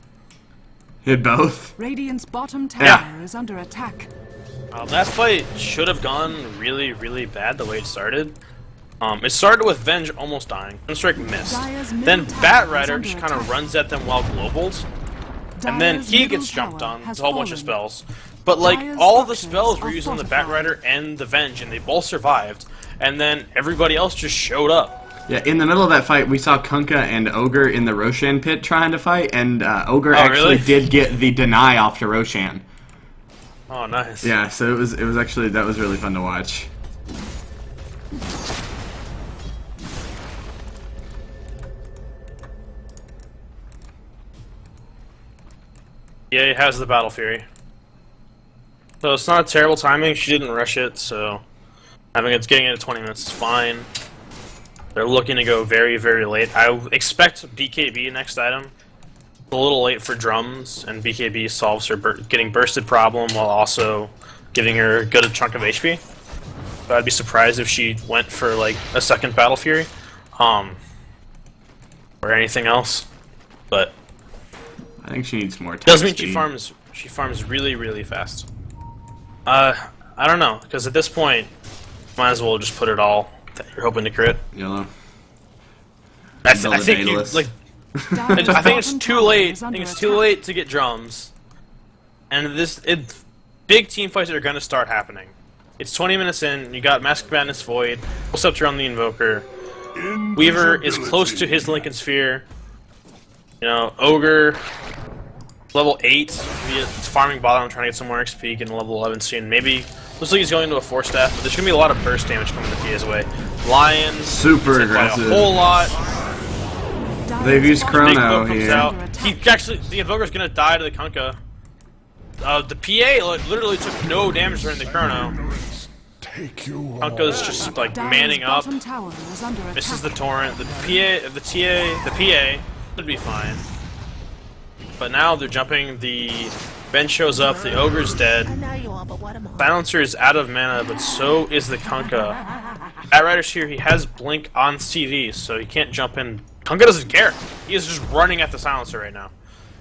S1: Hit both.
S2: Radiant's bottom tower
S1: Yeah.
S2: is under attack.
S3: That fight should have gone really, really bad the way it started. It started with Venge almost dying. Sunstrike missed.
S2: Dire's middle
S3: Then
S2: tower is
S3: Batrider
S2: under
S3: just kind of
S2: attack.
S3: runs at them while globals. And then
S2: Dire's
S3: he
S2: middle
S3: gets jumped
S2: tower
S3: on with
S2: has
S3: a whole bunch of
S2: fallen.
S3: spells. But like,
S2: Dire's
S3: all the
S2: structures
S3: spells were
S2: are
S3: used on the
S2: fortified.
S3: Batrider and the Venge, and they both survived. And then everybody else just showed up.
S1: Yeah, in the middle of that fight, we saw Kunkka and Ogre in the Roshan pit trying to fight, and Ogre actually
S3: really?
S1: did get the deny off to Roshan.
S3: Oh, nice.
S1: Yeah, so it was actually, that was really fun to watch.
S3: Yeah, he has the Battle Fury. So it's not terrible timing. She didn't rush it, so getting it at 20 minutes is fine. They're looking to go very, very late. I expect BKB next item. A little late for drums, and BKB solves her getting bursted problem while also giving her a good chunk of HP. But I'd be surprised if she went for like a second Battle Fury, or anything else. But
S1: I think she needs more time.
S3: does mean she farms really, really fast. I don't know, because at this point, might as well just put it all that you're hoping to crit.
S1: Yellow.
S3: I
S1: Build a
S3: think you
S1: Daedalus.
S3: like.
S2: Dire's
S3: I think it's
S2: bottom
S3: too
S2: tower
S3: late.
S2: is
S3: I
S2: under
S3: think it's too
S2: attack.
S3: late to get drums, and big team fights are gonna start happening. It's 20 minutes in. You got Mask Madness Void, Full Scepter on the Invoker. Weaver is close to his Lincoln Sphere. You know, Ogre, level 8. He's farming bottom, trying to get some more XP, getting level 11 soon. Maybe Looks like he's going into a 4-staff, but there's gonna be a lot of burst damage coming the PA's way. Lion
S1: Super
S3: gets hit by
S1: aggressive.
S3: a whole lot.
S1: They've used
S3: Big
S1: Chrono
S3: Boat comes
S1: here.
S3: out. He actually, the Invoker's gonna die to the Kunkka. The PA literally took no damage during the Chrono. Kunkka's just like manning up. Misses the torrent. The PA would be fine. But now they're jumping. The Ben shows up. The Ogre's dead. Silencer is out of mana, but so is the Kunkka. Batrider's here. He has Blink on CD, so he can't jump in. Kunkka doesn't care. He is just running at the Silencer right now.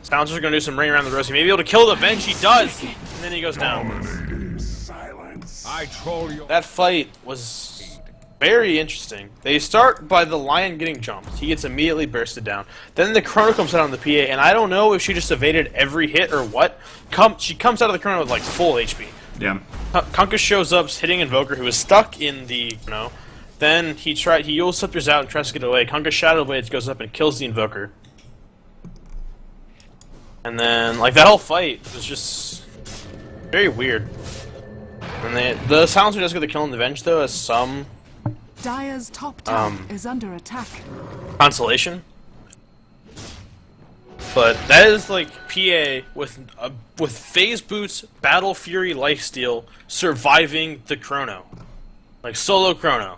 S3: Silencer's gonna do some ring around the rosy. Maybe able to kill the Venge. He does, and then he goes down. That fight was very interesting. They start by the Lion getting jumped. He gets immediately bursted down. Then the Chrono comes out on the PA, and I don't know if she just evaded every hit or what. She comes out of the Chrono with like full HP.
S1: Yeah.
S3: Kunkka shows up, hitting Invoker, who is stuck in the Chrono. Then he Yule Scepters out and tries to get away. Kunkka Shadow Blades goes up and kills the Invoker. And then, like, that whole fight was just very weird. And the Silencer does get the kill on the Venge, though, as some
S2: Dire's top tower is under attack.
S3: consolation. But that is like PA with Phase Boots, Battle Fury, Lifesteal, surviving the Chrono. Like, solo Chrono.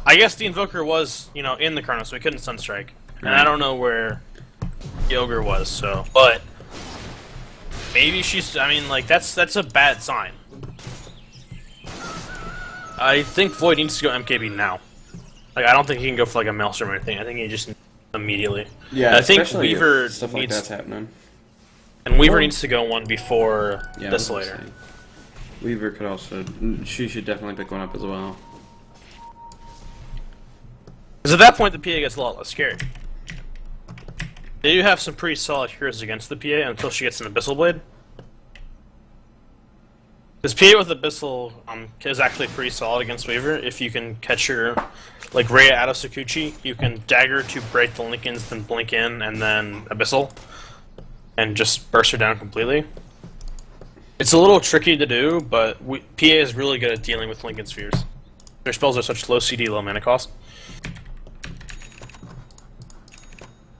S3: I guess the Invoker was, you know, in the Chrono, so he couldn't Sunstrike. And I don't know where the Ogre was, so. But maybe she's, I mean, like, that's a bad sign. I think Void needs to go MKB now. Like, I don't think he can go for like a Maelstrom or anything. I think he just immediately.
S5: Yeah,
S3: I think
S5: especially
S3: Weaver
S5: if stuff like
S3: needs,
S5: that's happening.
S3: and Weaver needs to go one before
S5: Yeah,
S3: Desolator.
S5: Weaver could also. She should definitely pick one up as well.
S3: Because at that point, the PA gets a lot less scary. They do have some pretty solid heroes against the PA until she gets an Abyssal Blade. Because PA with Abyssal is actually pretty solid against Weaver. If you can catch her, like Rhea out of Sakuchi, you can dagger to break the Lincolns, then blink in, and then Abyssal. And just burst her down completely. It's a little tricky to do, but PA is really good at dealing with Lincoln Spheres. Their spells are such low CD, low mana cost.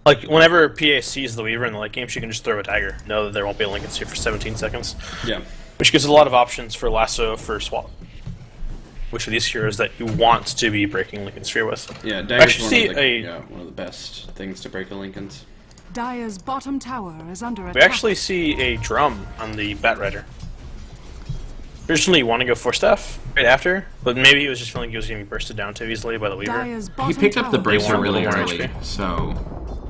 S3: Like, whenever PA sees the Weaver in the late game, she can just throw a dagger. Know that there won't be a Lincoln Sphere for 17 seconds.
S5: Yeah.
S3: Which gives a lot of options for Lasso, for Swap. Which of these heroes that you want to be breaking Lincoln Sphere with.
S5: Yeah, Dagger's
S3: one
S5: one of the best things to break a Lincoln's.
S2: Dire's bottom tower is under attack.
S3: We actually see a drum on the Batrider. Originally, you want to go 4-staff right after, but maybe he was just feeling he was getting bursted down too easily by the Weaver.
S2: Dire's
S1: He
S2: bottom
S1: picked up the
S2: tower
S1: bracer
S3: They
S1: really
S3: want more
S1: early,
S3: HP.
S1: so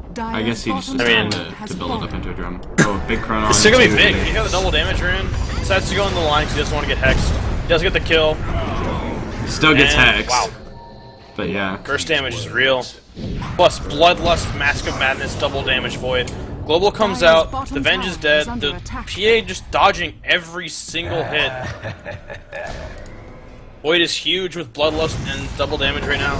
S1: I
S2: Dire's
S1: guess he just
S2: bottom
S1: decided
S2: tower
S1: to
S2: has
S1: build it up
S2: fallen.
S1: into a drum. Oh, big Chrono.
S3: It's still gonna be
S1: into
S3: big.
S1: it.
S3: He got the double damage rune. Decides to go in the line because he doesn't want to get hexed. He does get the kill.
S1: Still gets
S3: And,
S1: hexed.
S3: wow.
S1: But yeah.
S3: Burst damage is real. Plus Bloodlust, Mask of Madness, double damage Void. Global comes
S2: Dire's
S3: out,
S2: bottom
S3: the Venge is
S2: tower
S3: dead,
S2: is under
S3: the
S2: attack.
S3: PA just dodging every single hit. Void is huge with Bloodlust and double damage right now.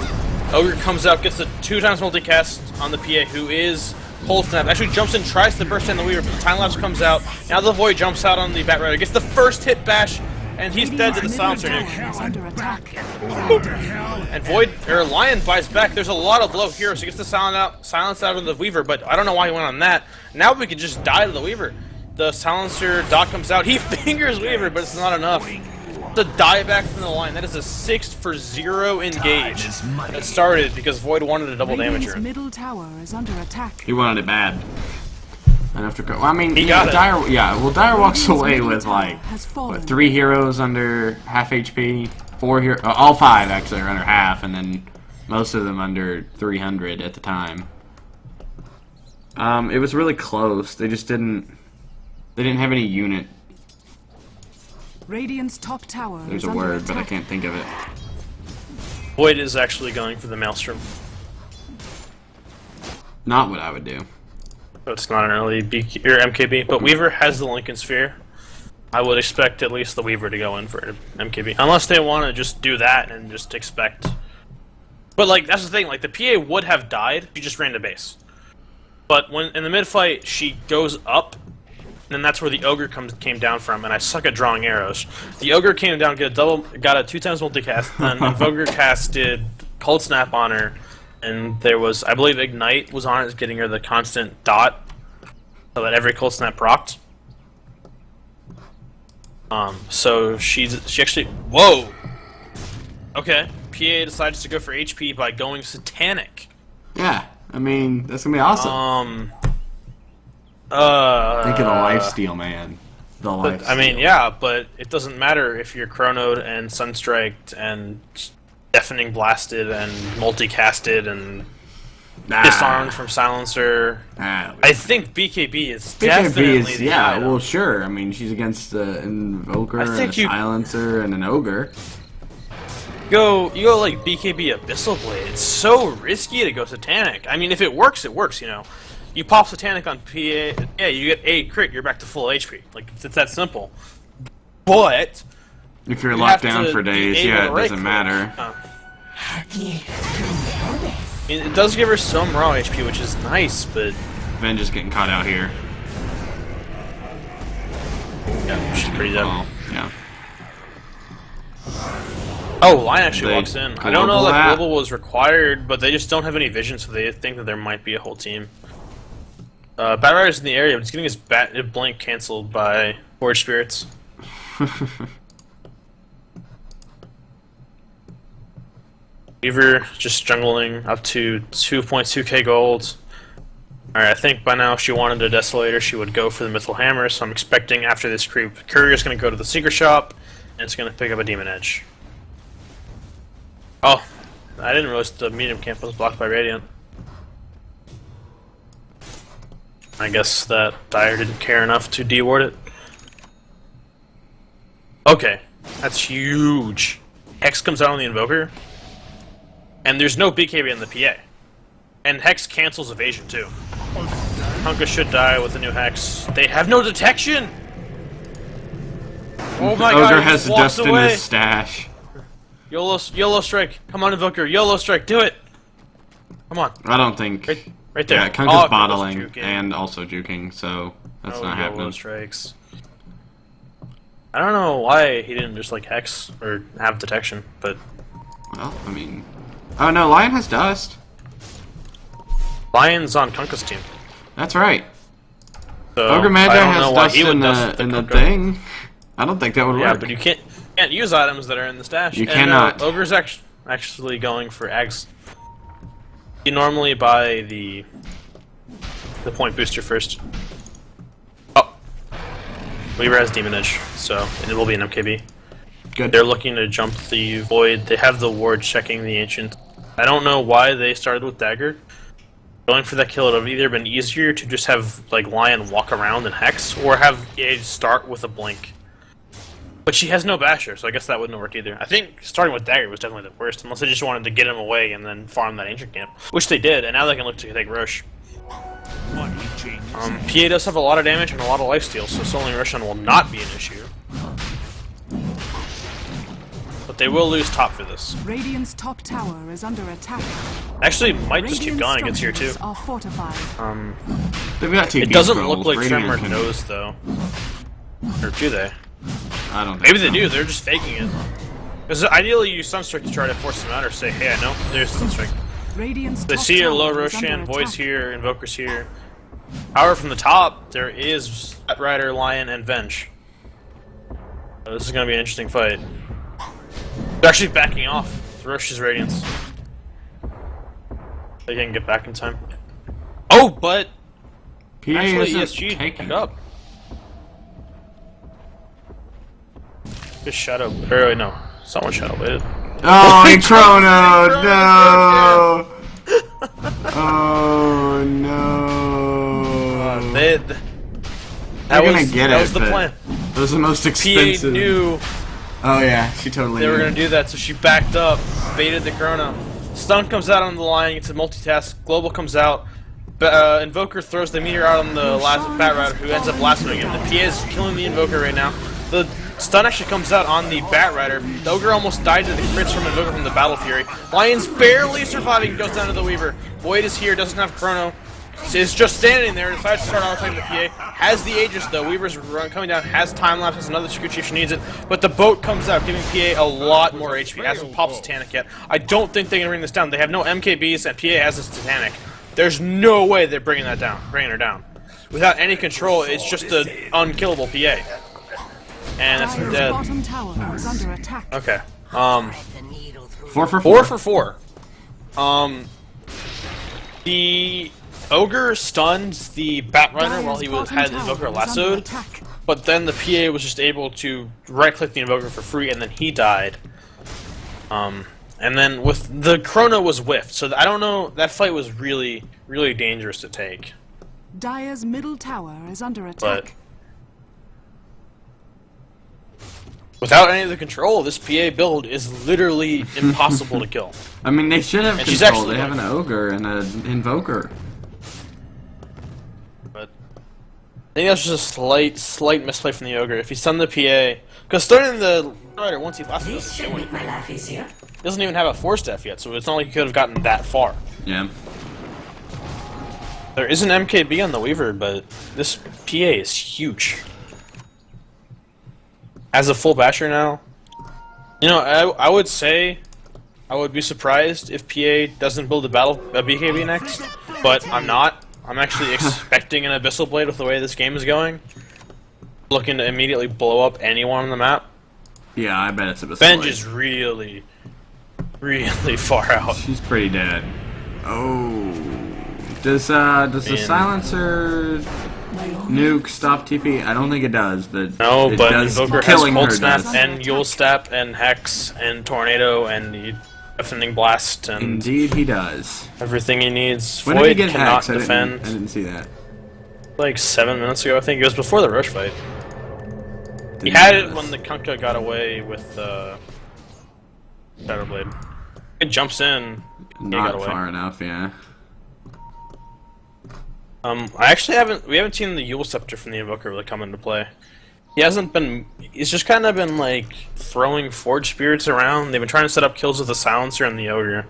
S3: Ogre comes out, gets a 2x multicast on the PA, who is Cold Snap. Actually jumps in, tries to burst in the Weaver, but the time lapse comes out. Now the Void jumps out on the Batrider, gets the first hit bash, and he's dead to the Silencer nuke.
S2: Tower is under attack.
S3: And Lion buys back. There's a lot of low heroes. He gets the silence out of the Weaver, but I don't know why he went on that. Now we could just die to the Weaver. The Silencer dot comes out. He fingers Weaver, but it's not enough. The die back from the line. That is a 6-for-0 engage. It started because Void wanted a double
S2: Radiant's
S3: damager.
S2: middle tower is under attack.
S1: He wanted it bad. Enough to go. Well, I mean,
S3: He got it.
S1: Dire walks away
S2: middle
S1: with like
S2: tower has fallen.
S1: 3 heroes under half HP, 4 heroes, all 5 actually are under half, and then most of them under 300 at the time. It was really close. They just didn't have any unit.
S2: Radiant's top tower
S1: There's
S2: is
S1: a
S2: under
S1: word,
S2: attack.
S1: but I can't think of it.
S3: Void is actually going for the Maelstrom.
S1: Not what I would do.
S3: So it's not an early BK or MKB, but Weaver has the Lincoln Sphere. I would expect at least the Weaver to go in for MKB. Unless they want to just do that and just expect... But, like, that's the thing, like, the PA would have died, she just ran to base. But when in the mid-fight, she goes up, and that's where the ogre came down from. And I suck at drawing arrows. The ogre came down, got a 2x multicast, then Invoker casted Cold Snap on her, and there was, I believe, Ignite was on it, getting her the constant dot, so that every Cold Snap procced. So she actually, whoa. Okay, PA decides to go for HP by going Satanic.
S1: Yeah, I mean, that's gonna be awesome. Think of the lifesteal, man. The lifesteal.
S3: I mean, yeah, but it doesn't matter if you're chronoed and sunstriked and deafening blasted and multicasted and disarmed from silencer. I think BKB is definitely the item.
S1: Well, sure. I mean, she's against an Invoker, and a Silencer, and an Ogre.
S3: You go like BKB Abyssal Blade. It's so risky to go Satanic. I mean, if it works, you know. You pop Satanic on PA, yeah, you get 8 crit, you're back to full HP. Like, it's that simple. But
S1: if you're locked down for days, yeah, it doesn't matter.
S3: I mean, it does give her some raw HP, which is nice, but
S1: Ven just getting caught out here.
S3: Yeah, she's pretty dead.
S1: Well, yeah.
S3: Oh, Lion actually walks in. I don't know that global was required, but they just don't have any vision, so they think that there might be a whole team. Batrider's in the area, but he's getting his blink cancelled by Forge Spirits. Weaver just jungling up to 2.2k gold. Alright, I think by now if she wanted a Desolator, she would go for the Mythal Hammer, so I'm expecting after this creep, Courier's going to go to the Secret Shop, and it's going to pick up a Demon Edge. Oh, I didn't realize the medium camp was blocked by Radiant. I guess that Dire didn't care enough to deward it. Okay, that's huge. Hex comes out on the Invoker, and there's no BKB in the PA. And Hex cancels evasion too. Hunka should die with the new Hex. They have no detection! Oh my god,
S1: Ogre has dust in his stash.
S3: YOLO strike. Come on, Invoker. YOLO strike. Do it. Come on.
S1: I don't think.
S3: Right there.
S1: Yeah, Kunka's bottling and also juking, so that's not happening.
S3: YOLO strikes. I don't know why he didn't just like Hex or have detection, but.
S1: Well, I mean. Oh no, Lion has dust.
S3: Lion's on Kunka's team.
S1: That's right.
S3: So,
S1: Ogre Magi has dust in the thing. I don't think that would work.
S3: Yeah, but you can't use items that are in the stash.
S1: You cannot.
S3: Ogre's actually going for Ags. You normally buy the point booster first. Oh, Weaver has Demon Edge, so it will be an MKB.
S1: Good.
S3: They're looking to jump the Void. They have the ward checking the Ancient. I don't know why they started with Dagger. Going for that kill would have either been easier to just have like Lion walk around and Hex, or have Age start with a blink. But she has no basher, so I guess that wouldn't work either. I think starting with Dagger was definitely the worst, unless they just wanted to get him away and then farm that Ancient camp. Which they did, and now they can look to take Rosh. PA does have a lot of damage and a lot of lifesteal, so soloing Roshan will not be an issue. But they will lose top for this.
S2: Radiant's top tower is under attack.
S3: Actually, might just keep going against here too.
S2: Are fortified.
S1: They've got two
S3: It doesn't
S1: goals.
S3: look like
S1: Radiant
S3: Tremor
S1: can-
S3: knows though. Or do they?
S1: I don't think
S3: Maybe they
S1: so.
S3: do, they're just faking it. Because ideally you use Sunstrike to try to force them out or say, hey, I know, there's Sunstrike.
S2: Radiant's
S3: They
S2: top
S3: see a
S2: tower
S3: low
S2: is under
S3: Roshan, Void's
S2: attack.
S3: here, Invoker's here. However, from the top, there is Batrider, Lion, and Venge. So this is going to be an interesting fight. They're actually backing off Rosh's Radiance. They can get back in time. Oh, but
S1: PA
S3: actually
S1: isn't
S3: ESG
S1: taking.
S3: back up. Just shadow. Or wait, no, someone shadow bladed.
S1: Oh, he chrono! No! Oh no!
S3: They're
S1: gonna get
S3: that
S1: it,
S3: was the
S1: but
S3: plan.
S1: That was the most expensive.
S3: PA knew
S1: Oh yeah, she totally
S3: they were
S1: knew.
S3: gonna do that, so she backed up, baited the chrono. Stun comes out on the line, it's a multitask. Global comes out. Invoker throws the meteor out on the last Batrider, who ends up blasting him. The PA is killing the Invoker right now. The stun actually comes out on the Batrider. The Ogre almost died to the crits from Invoker from the Battle Fury. Lion's barely surviving, goes down to the Weaver. Void is here, doesn't have chrono. is just standing there, decides to start auto-attacking the PA, has the Aegis though, Weaver's coming down, has time lapse, has another Secret Chief if she needs it, but the boat comes out, giving PA a lot more HP, hasn't popped Titanic yet. I don't think they can bring this down. They have no MKBs, and PA has this Titanic. There's no way they're bringing her down. Without any control, it's just an unkillable PA. And that's
S2: Dire's
S3: dead.
S2: bottom tower is under attack.
S3: Okay.
S1: 4 for 4.
S3: 4 for 4. The Ogre stunned the Batrunner while he had the Invoker lassoed, but then the PA was just able to right-click the Invoker for free, and then he died. And then with the Chrono was whiffed, so I don't know. That fight was really, really dangerous to take.
S2: Dire's middle tower is under attack.
S3: Without any of the control, this PA build is literally impossible to kill.
S1: I mean, they should have
S3: And she's
S1: control.
S3: actually
S1: They have an Ogre and an Invoker.
S3: But I think that's just a slight misplay from the Ogre. If he stunned the PA, because starting the Rider once he left,
S6: This should make my life easier.
S3: he doesn't even have a 4-step yet, so it's not like he could have gotten that far.
S1: Yeah.
S3: There is an MKB on the Weaver, but this PA is huge. As a full basher now, you know, I would say I would be surprised if PA doesn't build a BKB next, but I'm not. I'm actually expecting an Abyssal Blade with the way this game is going. Looking to immediately blow up anyone on the map.
S1: Yeah, I bet it's a
S3: Benj is really, really far out.
S1: She's pretty dead. Oh. Does the silencer nuke stop TP? I don't think it does, but
S3: No,
S1: it
S3: but
S1: does.
S3: Invoker has
S1: Killing
S3: Cold
S1: her
S3: Snap
S1: does.
S3: and Yule Step and Hex and Tornado and the Deafening Blast and
S1: Indeed, he does.
S3: everything he needs.
S1: When did he
S3: Void
S1: get
S3: cannot
S1: hacks? I
S3: defend.
S1: didn't see that.
S3: Like 7 minutes ago, I think. It was before the Roche fight. He
S1: Didn't
S3: had
S1: know
S3: it
S1: this.
S3: when the Kunkka got away with Shadowblade. It jumps in. He got
S1: Not
S3: away.
S1: far enough, yeah.
S3: I actually we haven't seen the Yule Scepter from the Invoker really come into play. He's just kind of been like throwing Forge Spirits around. They've been trying to set up kills with the Silencer and the Ogre.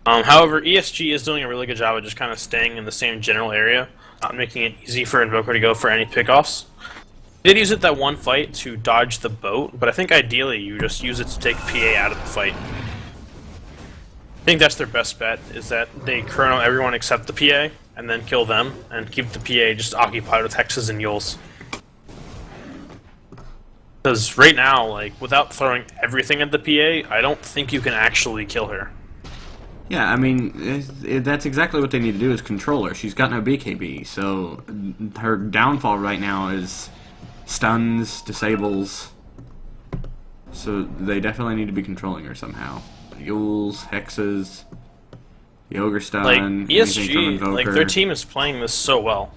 S3: However, ESG is doing a really good job of just kind of staying in the same general area, not making it easy for Invoker to go for any pickoffs. They did use it that one fight to dodge the boat, but I think ideally you just use it to take PA out of the fight. I think that's their best bet, is that they chrono everyone except the PA, and then kill them, and keep the PA just occupied with Hexes and Yules. Because right now, like, without throwing everything at the PA, I don't think you can actually kill her.
S1: Yeah, I mean, that's exactly what they need to do is control her. She's got no BKB, so her downfall right now is stuns, disables. So they definitely need to be controlling her somehow. Yules, Hexes, the Ogre stun,
S3: Like,
S1: anything from
S3: ESG,
S1: Invoker.
S3: like, their team is playing this so well.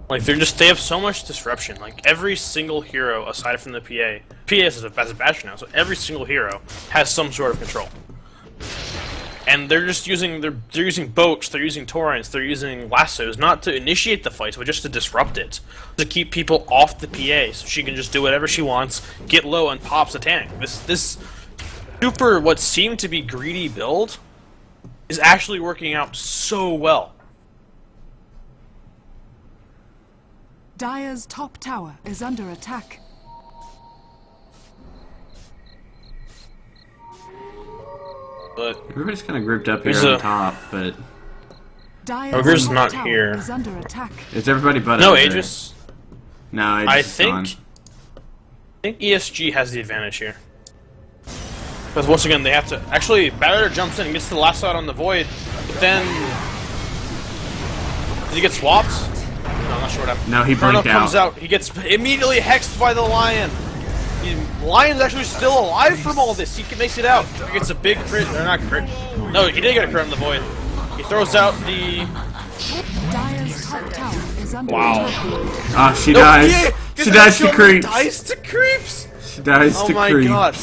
S3: Like, they have so much disruption. Like, every single hero, aside from the PA is a bastion now, so every single hero has some sort of control. And they're just using, they're using boats, they're using torrents, they're using lassos, not to initiate the fight, but just to disrupt it. To keep people off the PA, so she can just do whatever she wants, get low, and pop Satanic. This super, what seemed to be greedy build, is actually working out so well.
S2: Dire's top tower is under attack.
S3: But
S1: Everybody's kind of grouped up here
S3: There's
S1: on
S3: a-
S1: top, but
S2: Dire's
S3: Ogre's
S2: top
S3: not
S2: tower
S3: here.
S2: is under attack.
S1: it's everybody but
S3: no,
S1: Ogre.
S3: Aegis.
S1: No, Aegis
S3: I
S1: is gone.
S3: think ESG has the advantage here. Because once again, they have to. Actually, Batter jumps in and gets the last out on the Void, but then. Did he get swapped? No, I'm not sure what happened.
S1: No, he
S3: Chrono
S1: blinked
S3: comes
S1: out.
S3: out. He gets immediately hexed by the Lion. Lion's actually still alive from all this. He makes it out. He gets a big crit. Or not crit. No, he did get a crit on the Void. He throws out the.
S2: Dire's top tower is under
S3: Wow.
S2: attack.
S1: Ah, she
S3: No,
S1: dies.
S3: PA
S1: She
S3: gets
S1: dies to
S3: actually
S1: creeps.
S3: Dies to creeps.
S1: She dies
S3: Oh
S1: to
S3: my
S1: creeps.
S3: God.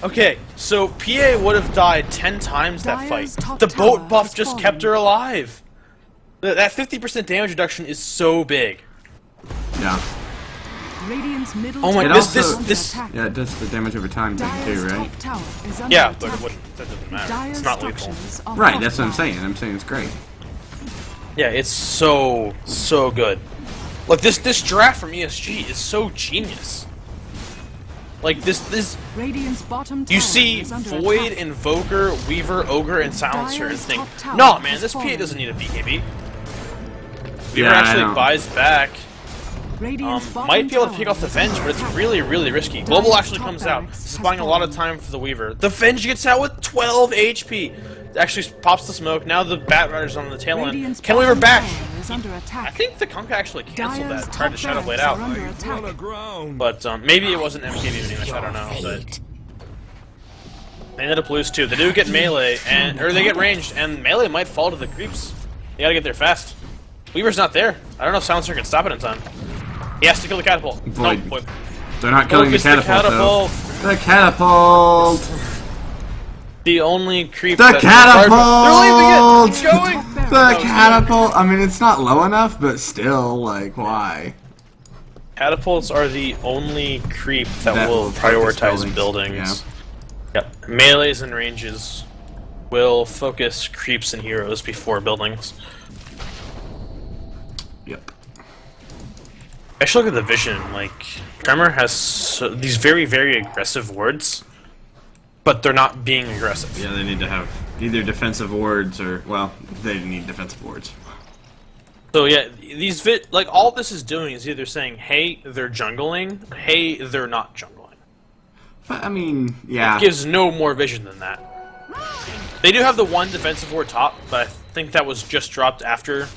S3: Okay, so PA would have died 10 times that
S2: Dire's
S3: fight.
S2: top
S3: The
S2: tower
S3: boat buff
S2: has
S3: just
S2: fallen.
S3: kept her alive. That 50% damage reduction is so big.
S1: Yeah.
S2: Radiant's middle
S3: Oh my-
S2: tower
S1: this-
S2: is under
S3: this-
S2: attack.
S1: Yeah, it does the damage over time thing
S2: Dire's
S1: too, right?
S2: top tower is under
S3: Yeah,
S2: attack.
S3: but that doesn't matter.
S2: Dire's
S3: It's not lethal.
S2: structures are
S1: Right, that's what I'm
S2: fortified.
S1: saying. I'm saying it's great.
S3: Yeah, it's so good. Like this draft from ESG is so genius. Like this
S2: Radiant's bottom tower
S3: you see
S2: is under
S3: Void,
S2: attack.
S3: Invoker, Weaver, Ogre, and Silencer and
S2: Dire's
S3: think,
S2: top tower
S3: no man,
S2: has
S3: this PA
S2: fallen.
S3: doesn't need a BKB. Weaver
S1: Yeah, I
S3: actually
S1: know.
S3: buys back.
S2: Radiant's bottom
S3: Might be able to
S2: tower
S3: pick off the
S2: is
S3: Venge,
S2: under
S3: but it's
S2: attack.
S3: really risky. Global
S2: Dire's
S3: actually
S2: top
S3: comes out.
S2: barracks
S3: This is
S2: has
S3: buying a lot of
S2: fallen.
S3: time for the Weaver. The Venge gets out with 12 HP. Actually pops the smoke. Now the Bat Rider's on the tail end.
S2: Radiant's
S3: Can Weaver
S2: bottom
S3: back?
S2: tower is under
S3: I
S2: attack.
S3: think the Kunkka actually canceled
S2: Dire's
S3: that. Tried to
S2: top
S3: Shadow Blade
S2: barracks
S3: out.
S2: are under attack.
S3: But maybe it wasn't MKB English, I don't know. But they ended up lose too. They do get melee, or they get ranged, and melee might fall to the creeps. You gotta get there fast. Weaver's not there. I don't know if Silencer can stop it in time. He has to kill the catapult.
S1: Void.
S3: No, Void.
S1: They're not killing the
S3: Focus
S1: catapult, though. The catapult!
S3: The only creep.
S1: The
S3: that's
S1: catapult!
S3: They're leaving it. Keep going.
S1: The catapult! I mean, it's not low enough, but still, like, why?
S3: Catapults are the only creep that,
S1: That
S3: will
S1: will focus
S3: prioritize buildings. Yep. Melees and ranges will focus creeps and heroes before buildings.
S1: Yep.
S3: Actually, look at the vision. Like, Tremor has these very aggressive wards, but they're not being aggressive.
S1: Yeah, they need to have either defensive wards or, well, they need defensive wards.
S3: So yeah, these like all this is doing is either saying, "Hey, they're jungling," "Hey, they're not jungling."
S1: But, I mean, yeah.
S3: It gives no more vision than that. They do have the one defensive ward top, but I think that was just dropped after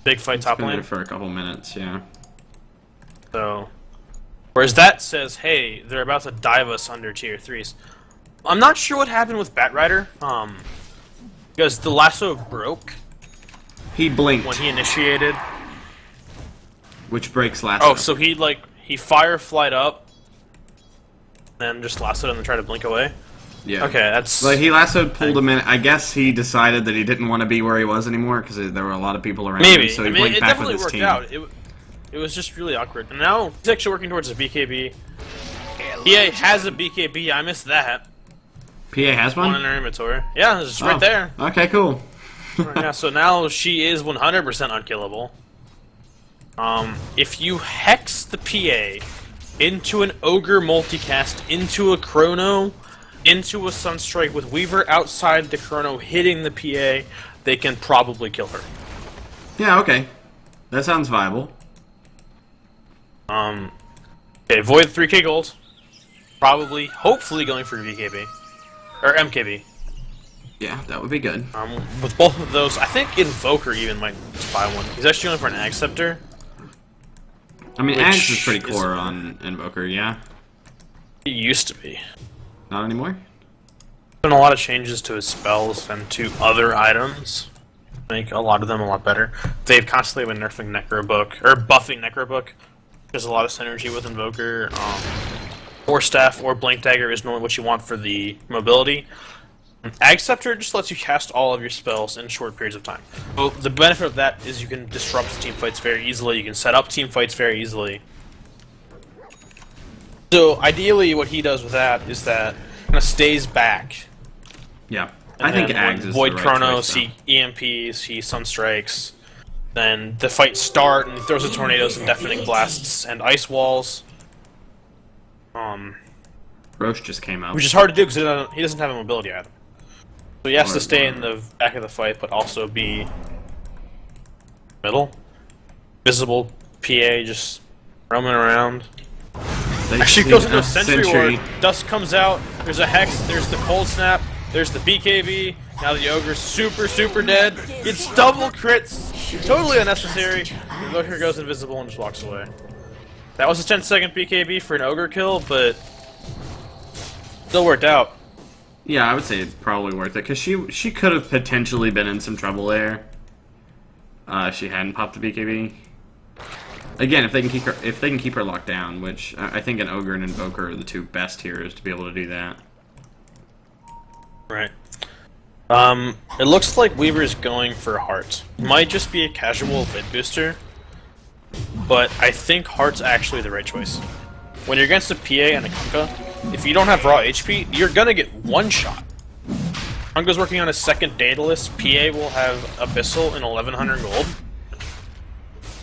S3: big fight top
S1: Been there
S3: lane.
S1: for a couple minutes, yeah.
S3: So, whereas that says, "Hey, they're about to dive us under tier 3s." I'm not sure what happened with Batrider, because the lasso broke
S1: He blinked,
S3: when he initiated.
S1: which breaks last.
S3: Oh, so he fireflied up, then just lassoed him and tried to blink away.
S1: yeah.
S3: Okay, that's
S1: Like, he lassoed, pulled him in. I guess he decided that he didn't want to be where he was anymore because there were a lot of people around
S3: maybe.
S1: him, so he
S3: I mean,
S1: blinked
S3: it
S1: back
S3: definitely
S1: with his
S3: worked
S1: team.
S3: out. It was just really awkward. And now he's actually working towards a BKB. PA has a BKB. I missed that.
S1: PA has
S3: One in
S1: one?
S3: her inventory. Yeah, it's just
S1: Oh,
S3: right there.
S1: Okay, cool.
S3: Yeah, so now she is 100% unkillable. If you hex the PA into an Ogre multicast, into a Chrono, into a Sunstrike with Weaver outside the Chrono hitting the PA, they can probably kill her.
S1: Yeah, okay. That sounds viable.
S3: Okay, Void 3k gold. Probably, hopefully going for BKB. Or MKB.
S1: Yeah, that would be good.
S3: With both of those, I think Invoker even might buy one. He's actually going for an Ag Scepter.
S1: I mean,
S3: Which
S1: Axe is pretty
S3: is-
S1: core on Invoker, yeah?
S3: He used to be.
S1: Not anymore?
S3: Been a lot of changes to his spells and to other items. Make a lot of them a lot better. They've constantly been nerfing Necrobook, or buffing Necrobook. There's a lot of synergy with Invoker. Or Staff or Blink Dagger is normally what you want for the mobility. Ag Scepter just lets you cast all of your spells in short periods of time. So the benefit of that is you can disrupt team fights very easily, you can set up team fights very easily. So ideally what he does with that is that kind of stays back.
S1: Yeah.
S3: And
S1: I think
S3: then
S1: Axe
S3: when
S1: is
S3: Void
S1: the right
S3: Chronos,
S1: choice,
S3: he EMPs, he Sunstrikes, then the fights start and he throws the tornadoes and deafening blasts and ice walls.
S1: Roche just came out.
S3: Which is hard to do because he doesn't have a mobility item. So he has
S1: Or-
S3: to stay in the back of the fight, but also be middle. Visible PA just roaming around.
S1: They
S3: Actually,
S1: just
S3: goes
S1: need
S3: into
S1: a
S3: a Sentry Ward. Dust comes out. There's a Hex. There's the Cold Snap. There's the BKB. Now the Ogre's super dead. It's double crits. Totally unnecessary. The Invoker goes invisible and just walks away. That was a 10-second BKB for an Ogre kill, but still worked out.
S1: Yeah, I would say it's probably worth it, because she could have potentially been in some trouble there. If she hadn't popped the BKB. Again, if they can keep her locked down, which I think an Ogre and Invoker are the two best heroes to be able to do that.
S3: Right. It looks like Weaver's going for Heart. Might just be a casual vid booster, but I think Heart's actually the right choice. When you're against a PA and a Kunkka, if you don't have raw HP, you're gonna get one shot. Hunga's working on his second Daedalus. PA will have Abyssal and 1100 gold.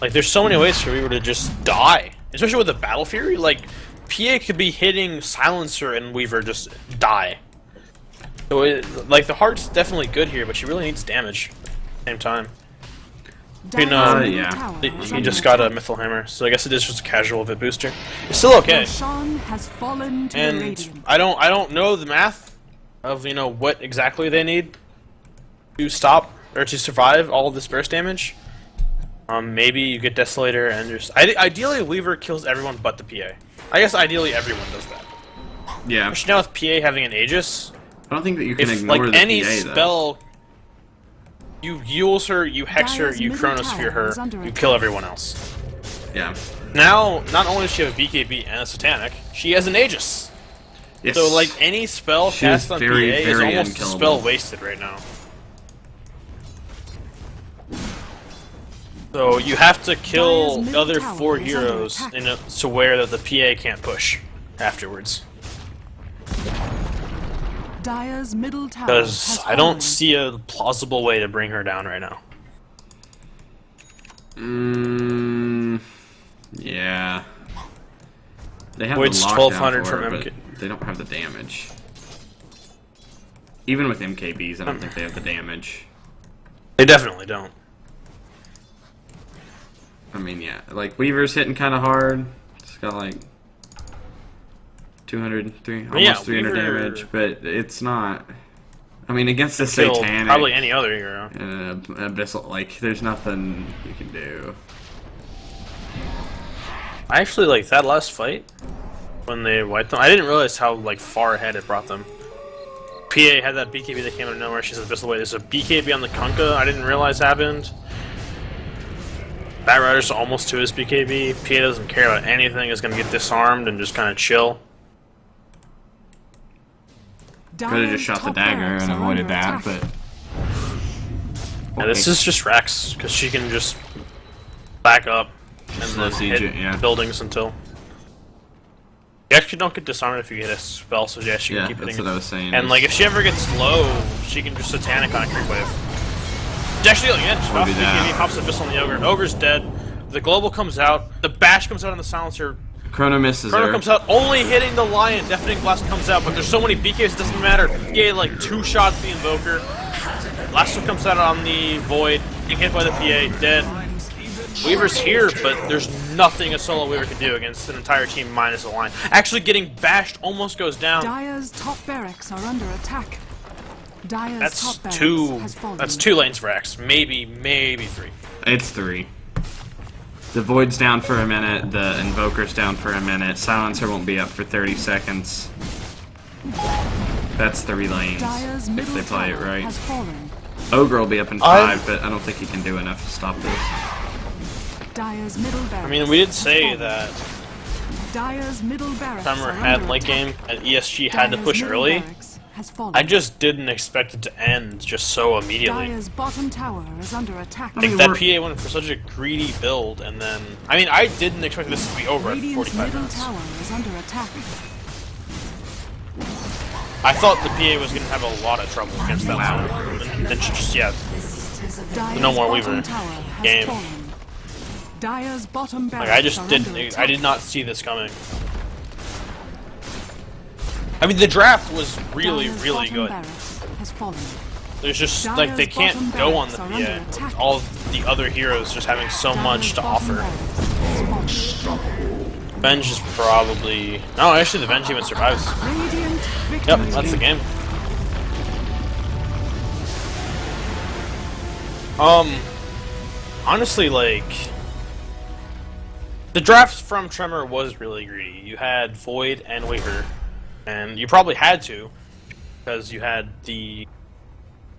S3: Like, there's so many ways for Weaver to just die. Especially with the Battle Fury, like, PA could be hitting Silencer and Weaver just die. So, like, the heart's definitely good here, but she really needs damage at the same time. You know,
S1: yeah.
S3: He just got a Mythal Hammer, so I guess it is just a casual Vit booster. It's still okay.
S2: Roshan has fallen to the
S3: And
S2: Radiant.
S3: I don't know the math of, you know, what exactly they need to stop or to survive all of this burst damage. Maybe you get Desolator and just ideally Weaver kills everyone but the PA. I guess ideally everyone does that.
S1: Yeah.
S3: Especially now with PA having an Aegis,
S1: I don't think that you can
S3: if
S1: ignore
S3: like
S1: the
S3: any
S1: PA,
S3: spell,
S1: though.
S3: you Eul's her, you Hex her,
S2: Dire's
S3: you
S2: middle
S3: Chronosphere
S2: tower is
S3: her,
S2: under
S3: you
S2: attack.
S3: kill everyone else.
S1: Yeah.
S3: Now, not only does she have a BKB and a Satanic, she has an Aegis.
S1: Yes.
S3: So like any spell
S1: She
S3: cast
S1: is
S3: on
S1: very,
S3: PA is
S1: very
S3: almost a
S1: unkillable.
S3: spell wasted right now. So you have to kill
S2: Dire's
S3: the
S2: middle
S3: other
S2: tower
S3: 4
S2: is under
S3: heroes
S2: attack.
S3: in a, to where that the PA can't push afterwards.
S2: Dire's middle tower
S3: Because
S2: has
S3: I don't
S2: fallen.
S3: see a plausible way to bring her down right now.
S1: Yeah. They have
S3: Void's
S1: the lockdown
S3: 1200
S1: for
S3: from
S1: it,
S3: MK.
S1: but they don't have the damage. Even with MKBs, I don't think they have the damage.
S3: They definitely don't.
S1: I mean, yeah, like Weaver's hitting kind of hard. It's got like 200, almost
S3: Yeah,
S1: 300
S3: Weaver-
S1: damage, but it's not. I mean, against the
S3: Kill
S1: Satanic,
S3: probably any other hero.
S1: Abyssal, like, there's nothing you can do.
S3: I actually like that last fight when they wiped them. I didn't realize how like far ahead it brought them. PA had that BKB that came out of nowhere. She's Abyssal Way. There's a BKB on the Kunkka I didn't realize happened. Batrider's almost to his BKB. PA doesn't care about anything. Is gonna get disarmed and just kind of chill.
S1: Could have just shot the dagger and avoided that, but.
S3: Yeah, this is just Rex because she can just back up and
S1: Slow
S3: then
S1: siege
S3: hit
S1: it, yeah.
S3: buildings until. You actually don't get disarmed if you get a spell, so yeah, she can
S1: Yeah,
S3: keep
S1: that's
S3: hitting
S1: what
S3: it.
S1: I was saying.
S3: And like if she ever gets low, she can just Satanic on a creep wave. She actually, again, she pops
S1: do
S3: the
S1: that.
S3: BKB, pops the Abyssal on the Ogre. Ogre's dead. The Global comes out. The Bash comes out on the Silencer.
S1: Chrono misses
S3: Chrono
S1: her.
S3: comes out, only hitting the Lion. Deafening Blast comes out, but there's so many BKs, it doesn't matter. Yeah, like 2 shots the Invoker. Last one comes out on the Void, getting hit by the PA, dead. Weaver's here, but there's nothing a solo Weaver can do against an entire team minus a line. Actually getting bashed almost goes down.
S2: Dire's top barracks are under attack. Dire's
S3: That's
S2: top barracks
S3: two.
S2: has fallen.
S3: That's 2 lanes for X. Maybe 3.
S1: It's 3. The Void's down for a minute, the Invoker's down for a minute, Silencer won't be up for 30 seconds. That's 3 lanes,
S2: Dire's
S1: if
S2: middle
S1: they play it
S2: tower
S1: right.
S2: has fallen.
S1: Ogre will be up in 5, but I don't think he can do enough to stop this.
S2: Dire's middle barracks.
S3: I mean, we did
S2: has
S3: say
S2: fallen.
S3: that
S2: Dire's middle barracks
S3: Tremor
S2: are
S3: had
S2: under
S3: late
S2: attack.
S3: game and ESG had to
S2: Dire's
S3: push
S2: middle
S3: early.
S2: barracks has fallen.
S3: I just didn't expect it to end just so immediately.
S2: Dire's bottom tower is under attack.
S3: Like that PA went for such a greedy build, and then I mean I didn't expect this to be over at
S2: Radiant's
S3: 45
S2: middle
S3: minutes.
S2: tower is under attack.
S3: I thought the PA was gonna have a lot of trouble against that line. And then she just
S2: Dire's
S3: No more
S2: bottom
S3: Weaver
S2: tower has
S3: game.
S2: fallen. Dire's bottom
S3: like
S2: barracks
S3: I just
S2: are under
S3: didn't.
S2: attack.
S3: I did not see this coming. I mean the draft was really
S2: Dire's
S3: really
S2: bottom
S3: good.
S2: barracks has fallen.
S3: There's just
S2: Dire's
S3: like they can't
S2: bottom
S3: go on
S2: barracks
S3: the
S2: are under
S3: PA.
S2: attack.
S3: All the other heroes just having so much to
S2: Dire's bottom
S3: offer.
S2: barracks has fallen.
S3: Venge is probably no. Actually, the Venge even survives.
S2: Radiant victory.
S3: Yep, that's the game. Honestly, like the draft from Tremor was really greedy. You had Void and Weaver, and you probably had to because you had the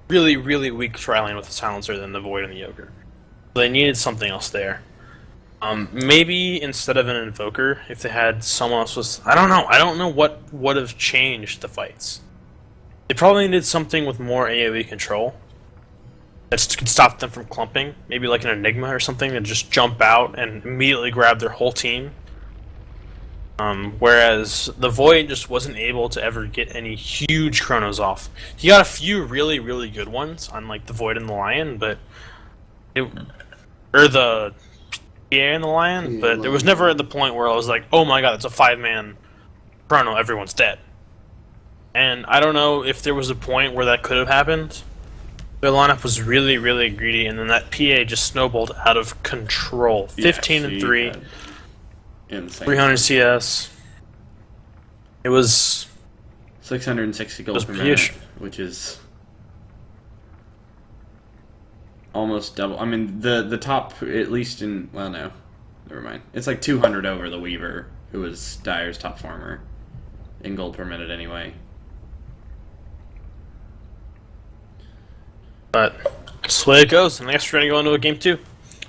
S3: really, really weak tri-lane with the Silencer than the Void and the Ogre. So they needed something else there. Maybe instead of an Invoker, if they had someone else was I don't know. I don't know what would have changed the fights. They probably needed something with more AoE control that could stop them from clumping. Maybe like an Enigma or something that just jump out and immediately grab their whole team. Whereas the Void just wasn't able to ever get any huge chronos off. He got a few really, really good ones on like the Void and the Lion, or the PA and the Lion, but there was never at the point where I was like, oh my god, it's a 5-man chrono, everyone's dead. And I don't know if there was a point where that could have happened. Their lineup was really, really greedy, and then that PA just snowballed out of control. 15 and 3.
S5: Insane.
S3: 300 CS. It was
S5: 660 gold per
S3: huge.
S5: minute, which is almost double. I mean, the top, at least in, well, no, never mind. It's like 200 over the Weaver, who was Dyer's top farmer in gold per minute anyway.
S3: But that's the way it goes. And I guess we're gonna go into a game 2.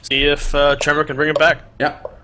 S3: See if Tremor can bring it back.
S5: Yep.